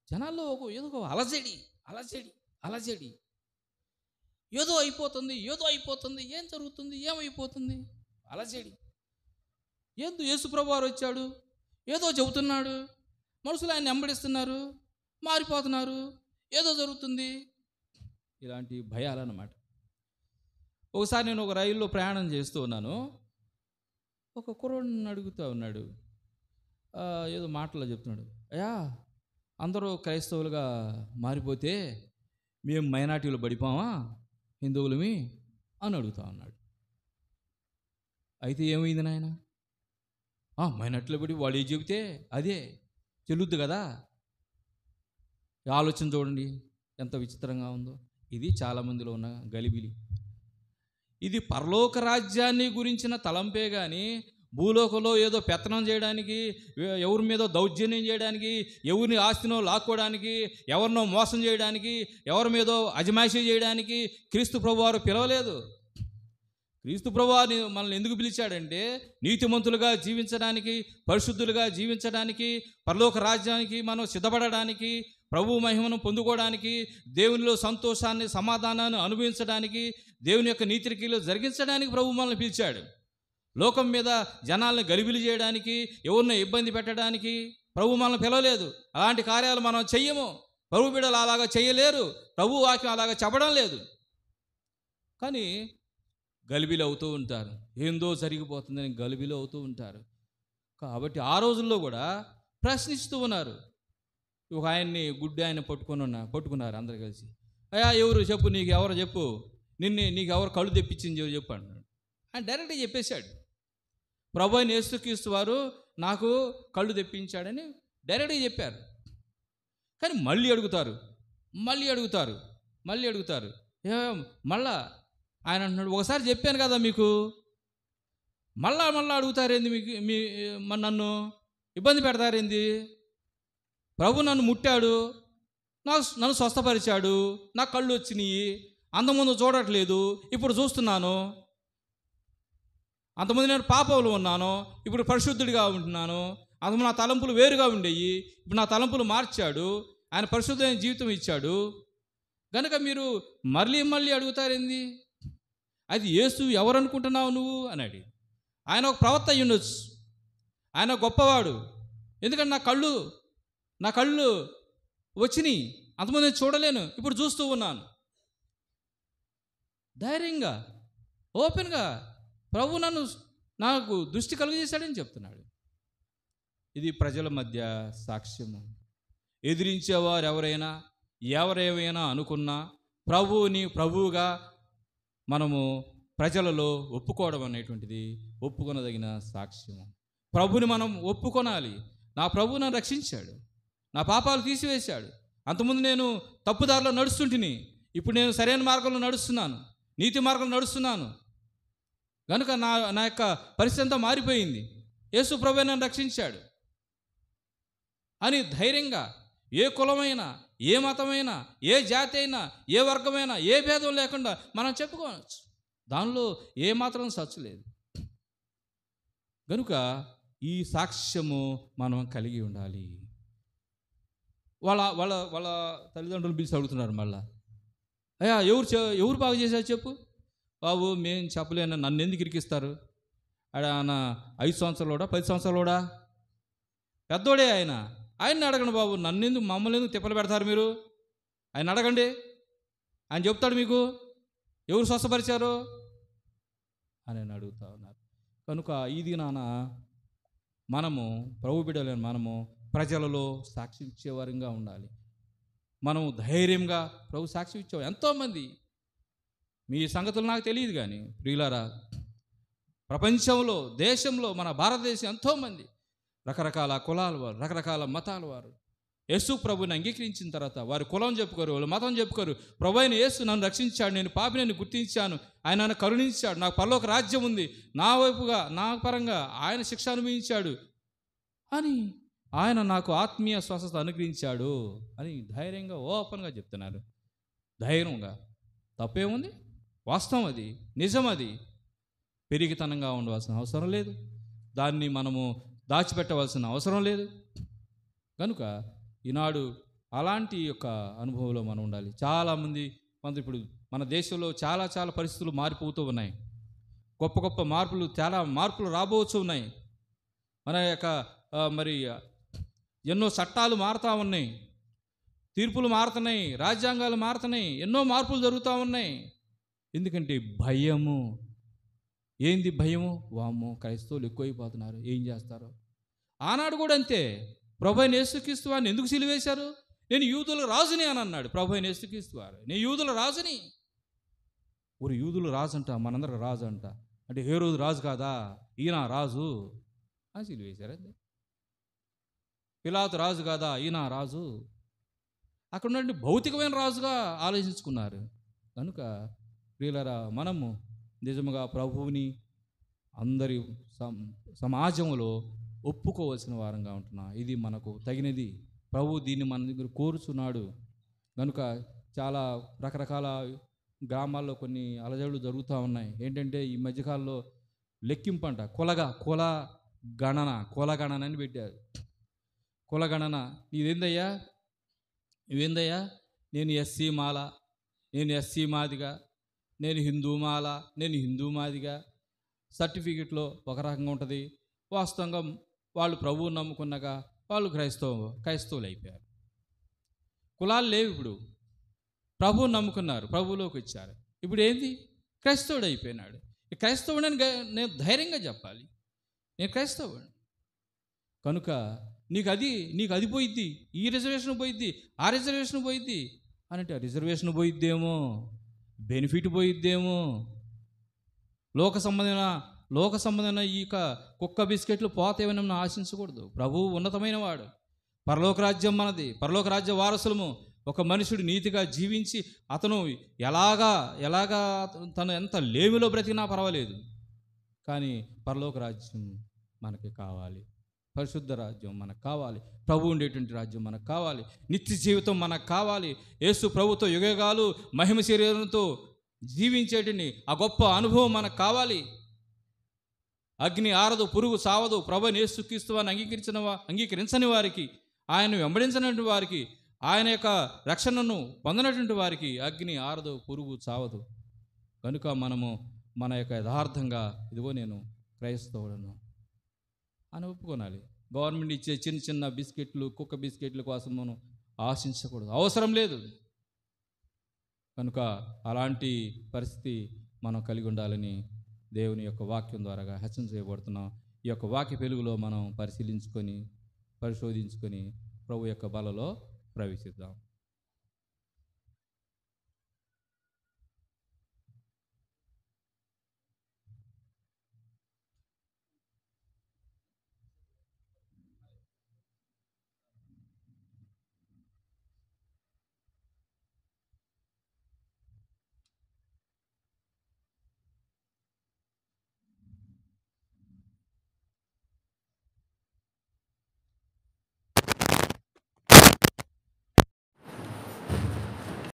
Speaker 2: జనాల్లో ఏదో ఒక అలజడి అలజడి అలజడి, ఏదో అయిపోతుంది, ఏదో అయిపోతుంది, ఏం జరుగుతుంది, ఏమైపోతుంది, అలజడి. ఏందో యేసు ప్రభు వారు వచ్చాడు, ఏదో చెబుతున్నాడు, మనుషులు ఆయన వెంబడిస్తున్నారు, మారిపోతున్నారు, ఏదో జరుగుతుంది, ఇలాంటి భయాలన్నమాట. ఒకసారి నేను ఒక రైల్లో ప్రయాణం చేస్తూ ఉన్నాను. ఒక కుర్రోడిని అడుగుతూ ఉన్నాడు, ఏదో మాటల్లో చెప్తున్నాడు, అయ్యా అందరూ క్రైస్తవులుగా మారిపోతే మేము మైనార్టీలు పడిపోమా హిందువులమి అని అడుగుతా ఉన్నాడు. అయితే ఏమైంది నాయన? మైనార్టీలో పడి వాళ్ళు ఏం చెబితే అదే చెల్లుద్ది కదా. ఆలోచన చూడండి ఎంత విచిత్రంగా ఉందో. ఇది చాలామందిలో ఉన్న గలిబిలి. ఇది పరలోక రాజ్యాన్ని గురించిన తలంపే కానీ భూలోకంలో ఏదో పెత్తనం చేయడానికి, ఎవరి మీద దౌర్జన్యం చేయడానికి, ఎవరిని ఆస్తినో లాక్కోవడానికి, ఎవరినో మోసం చేయడానికి, ఎవరి మీదో అజమాయిషీ చేయడానికి క్రీస్తు ప్రభువారు పిలవలేదు. క్రీస్తు ప్రభువారు మనల్ని ఎందుకు పిలిచాడంటే నీతిమంతులుగా జీవించడానికి, పరిశుద్ధులుగా జీవించడానికి, పరలోక రాజ్యానికి మనం సిద్ధపడడానికి, ప్రభు మహిమను పొందుకోవడానికి, దేవునిలో సంతోషాన్ని సమాధానాన్ని అనుభవించడానికి, దేవుని యొక్క నీతిక్రియలు జరిగించడానికి ప్రభు మనల్ని పిలిచాడు. లోకం మీద జనాలను గలిబిలి చేయడానికి, ఎవరిని ఇబ్బంది పెట్టడానికి ప్రభు మనల్ని పిలవలేదు. అలాంటి కార్యాలు మనం చెయ్యము. ప్రభు బిడ్డలు అలాగా చేయలేరు. ప్రభు వాక్యం అలాగా చెప్పడం లేదు. కానీ గలిబిలి అవుతూ ఉంటారు, ఏందో జరిగిపోతుందని గలిబిలి అవుతూ ఉంటారు. కాబట్టి ఆ రోజుల్లో కూడా ప్రశ్నిస్తూ ఉన్నారు. ఒక ఆయన్ని గుడ్డి ఆయన పట్టుకున్నారు అందరు కలిసి. అయ్యా ఎవరు చెప్పు, నీకు ఎవరు చెప్పు, నీకు ఎవరు కళ్ళు తెప్పించింది చెప్పు అన్నాడు. ఆయన డైరెక్ట్గా చెప్పేశాడు, ప్రభు అయిన యేసుక్రీస్తు వారు నాకు కళ్ళు తెప్పించాడని డైరెక్ట్గా చెప్పారు. కానీ మళ్ళీ అడుగుతారు. మళ్ళా ఆయన అంటున్నాడు, ఒకసారి చెప్పాను కదా మీకు, మళ్ళా అడుగుతారేంది, మీకు నన్ను ఇబ్బంది పెడతారేంది? ప్రభు నన్ను ముట్టాడు, నన్ను స్వస్థపరిచాడు, నాకు కళ్ళు వచ్చినాయి, అంతకుముందు చూడట్లేదు, ఇప్పుడు చూస్తున్నాను. అంతకుముందు నేను పాపంలో ఉన్నాను, ఇప్పుడు పరిశుద్ధుడిగా ఉంటున్నాను. అంతకుముందు నా తలంపులు వేరుగా ఉండేవి, ఇప్పుడు నా తలంపులు మార్చాడు, ఆయన పరిశుద్ధమైన జీవితం ఇచ్చాడు. కనుక మీరు మళ్ళీ అడుగుతారేంది? అది యేసు ఎవరు అనుకుంటున్నావు నువ్వు అన్నాడు. ఆయన ఒక ప్రవక్త అయి ఉండొచ్చు, ఆయన గొప్పవాడు. ఎందుకంటే నా కళ్ళు వచ్చినాయి, అంతకుముందు నేను చూడలేను, ఇప్పుడు చూస్తూ ఉన్నాను. ధైర్యంగా ఓపెన్గా ప్రభు నాకు దృష్టి కలుగజేశాడని చెప్తున్నాడు. ఇది ప్రజల మధ్య సాక్ష్యము. ఎదిరించేవారు ఎవరేమైనా అనుకున్నా ప్రభువుగా మనము ప్రజలలో ఒప్పుకోవడం అనేటువంటిది ఒప్పుకొనదగిన సాక్ష్యము. ప్రభుని మనం ఒప్పుకొనాలి. నా ప్రభు నన్ను రక్షించాడు, నా పాపాలు తీసివేశాడు. అంతకుముందు నేను తప్పుదారిలో నడుస్తుంటిని, ఇప్పుడు నేను సరైన మార్గంలో నడుస్తున్నాను, నీతి మార్గంలో నడుస్తున్నాను. కనుక నా యొక్క పరిస్థితి అంతా మారిపోయింది, యేసు ప్రభువే నన్ను రక్షించాడు అని ధైర్యంగా ఏ కులమైనా, ఏ మతమైనా, ఏ జాతి అయినా, ఏ వర్గమైనా, ఏ భేదం లేకుండా మనం చెప్పుకోవచ్చు. దానిలో ఏమాత్రం సచ్చు లేదు. కనుక ఈ సాక్ష్యము మనం కలిగి ఉండాలి. వాళ్ళ తల్లిదండ్రులు పిలిచి అడుగుతున్నారు మళ్ళా, అయ్యా ఎవరు బాగు చేశారు చెప్పు. బాబు మేము చెప్పలేను, నన్ను ఎందుకు ఇరికిస్తారు? ఆయన 5 సంవత్సరాలోడా 10 సంవత్సరాలోడా పెద్దోడే ఆయన్ని అడగండి బాబు, మమ్మల్ని ఎందుకు తిప్పలు పెడతారు మీరు? ఆయన అడగండి, ఆయన చెప్తాడు మీకు ఎవరు స్వస్థపరిచారో అని నేను అడుగుతా ఉన్నారు. కనుక ఇది మనము ప్రభు బిడ్డలైన మనము ప్రజలలో సాక్షి ఇచ్చేవారంగా ఉండాలి. మనము ధైర్యంగా ప్రభు సాక్షి ఇచ్చేవారు. ఎంతోమంది, మీ సంగతులు నాకు తెలియదు కానీ ప్రియులారా, ప్రపంచంలో, దేశంలో, మన భారతదేశం ఎంతోమంది రకరకాల కులాల వారు, రకరకాల మతాల వారు యేసు ప్రభుని అంగీకరించిన తర్వాత వారి కులం చెప్పుకోరు, వాళ్ళ మతం చెప్పుకోరు. ప్రభు అయిన యేసు నన్ను రక్షించాడు, నేను పాపిని అని గుర్తించాను, ఆయన నన్ను కరుణించాడు, నాకు పరలోక రాజ్యం ఉంది, నా వైపుగా నా పరంగా ఆయన శిక్ష అనుభవించాడు అని, ఆయన నాకు ఆత్మీయ స్వస్థత అనుగ్రహించాడు అని ధైర్యంగా ఓపెన్గా చెప్తున్నారు. ధైర్యంగా, తప్పేముంది? వాస్తవం, అది నిజం, అది పెరిగితనంగా ఉండవలసిన అవసరం లేదు, దాన్ని మనము దాచిపెట్టవలసిన అవసరం లేదు. కనుక ఈనాడు అలాంటి యొక్క అనుభవంలో మనం ఉండాలి. చాలామంది ఇప్పుడు మన దేశంలో చాలా చాలా పరిస్థితులు మారిపోతూ ఉన్నాయి. గొప్ప గొప్ప మార్పులు, చాలా మార్పులు రాబోతూ ఉన్నాయి. మన యొక్క మరి ఎన్నో చట్టాలు మారుతూ ఉన్నాయి, తీర్పులు మారుతున్నాయి, రాజ్యాంగాలు మారుతున్నాయి, ఎన్నో మార్పులు జరుగుతూ ఉన్నాయి. ఎందుకంటే భయము. ఏంది భయము? వామ్మో క్రైస్తవులు ఎక్కువైపోతున్నారు, ఏం చేస్తారో. ఆనాడు కూడా అంతే. ప్రభు అయిన యేసుక్రీస్తు వారిని ఎందుకు సిలువేశారు? నేను యూదుల రాజుని అని అన్నాడు ప్రభు అయిన యేసుక్రీస్తు వారు. నేను యూదుల రాజుని. ఊరు యూదుల రాజు అంట, మనందరం రాజు అంట. అంటే హేరోదు రాజు కాదా, ఈయన రాజు అని సిలువేశారు. అంతే. పిలాతు రాజు కాదా, ఈయన రాజు. అక్కడ ఉన్నటువంటి భౌతికమైన రాజుగా ఆలోచించుకున్నారు. కనుక ప్రియులారా, మనము నిజముగా ప్రభువుని అందరి సమాజంలో ఒప్పుకోవలసిన వారంగా ఉంటున్నాం. ఇది మనకు తగినది. ప్రభు దీన్ని మన దగ్గర కోరుచున్నాడు. కనుక చాలా రకరకాల గ్రామాల్లో కొన్ని అలజడులు జరుగుతూ ఉన్నాయి. ఏంటంటే ఈ మధ్యకాలంలో లెక్కింపు అంట, కులగణన అని పెట్టారు. కులగణన. ఇవేందయ్యా? నేను ఎస్సీ మాల, నేను ఎస్సీ మాదిగా, నేను హిందూ మాల, నేను హిందూ మాదిగా. సర్టిఫికెట్లో ఒక రకంగా ఉంటుంది, వాస్తవంగా వాళ్ళు ప్రభువుని నమ్ముకున్నాక వాళ్ళు క్రైస్తవులు అయిపోయారు. కులాలు లేవు. ఇప్పుడు ప్రభువుని నమ్ముకున్నారు, ప్రభువులోకి వచ్చారు. ఇప్పుడు ఏంది? క్రైస్తవుడు అయిపోయినాడు. ఈ క్రైస్తవుడని నేను ధైర్యంగా చెప్పాలి, నేను క్రైస్తవుడు. కనుక నీకు అది పోయిద్ది, ఈ రిజర్వేషన్ పోయిద్ది, ఆ రిజర్వేషన్ పోయిద్ది అని అంటే, ఆ రిజర్వేషన్ పోయిద్దేమో, బెనిఫిట్ పోయిద్దేమో, లోక సంబంధమైన ఈ కుక్క బిస్కెట్లు పోతేమని మనం ఆశించకూడదు. ప్రభువు ఉన్నతమైన వాడు. పరలోక రాజ్యం మనది, పరలోక రాజ్య వారసులము. ఒక మనుషుడు నీతిగా జీవించి అతను ఎలాగా తను ఎంత లేమిలో బ్రతికినా పర్వాలేదు, కానీ పరలోక రాజ్యం మనకి కావాలి, పరిశుద్ధ రాజ్యం మనకు కావాలి, ప్రభు ఉండేటువంటి రాజ్యం మనకు కావాలి, నిత్య జీవితం మనకు కావాలి. యేసు ప్రభుతో యుగయుగాలు మహిమ శరీరంతో జీవించేటిని ఆ గొప్ప అనుభవం మనకు కావాలి. అగ్ని ఆరదు, పురుగు సావదు. ప్రభువుని యేసుక్రీస్తు వారిని అంగీకరించని వారికి, ఆయన వెంబడించినటువంటి వారికి, ఆయన యొక్క రక్షణను పొందినటువంటి వారికి అగ్ని ఆరదు, పురుగు చావదు. కనుక మనము మన యొక్క యథార్థంగా ఇదిగో నేను క్రైస్తవులను అని ఒప్పుకోనాలి. గవర్నమెంట్ ఇచ్చే చిన్న చిన్న బిస్కెట్లు, కుక్క బిస్కెట్ల కోసం మనం ఆశించకూడదు, అవసరం లేదు. కనుక అలాంటి పరిస్థితి మనం కలిగి ఉండాలని దేవుని యొక్క వాక్యం ద్వారా హెచ్చరిక చేయబడుతున్నాం. ఈ యొక్క వాక్య వెలుగులో మనం పరిశోధించుకొని ప్రభు యొక్క బలలో ప్రవేశిద్దాం.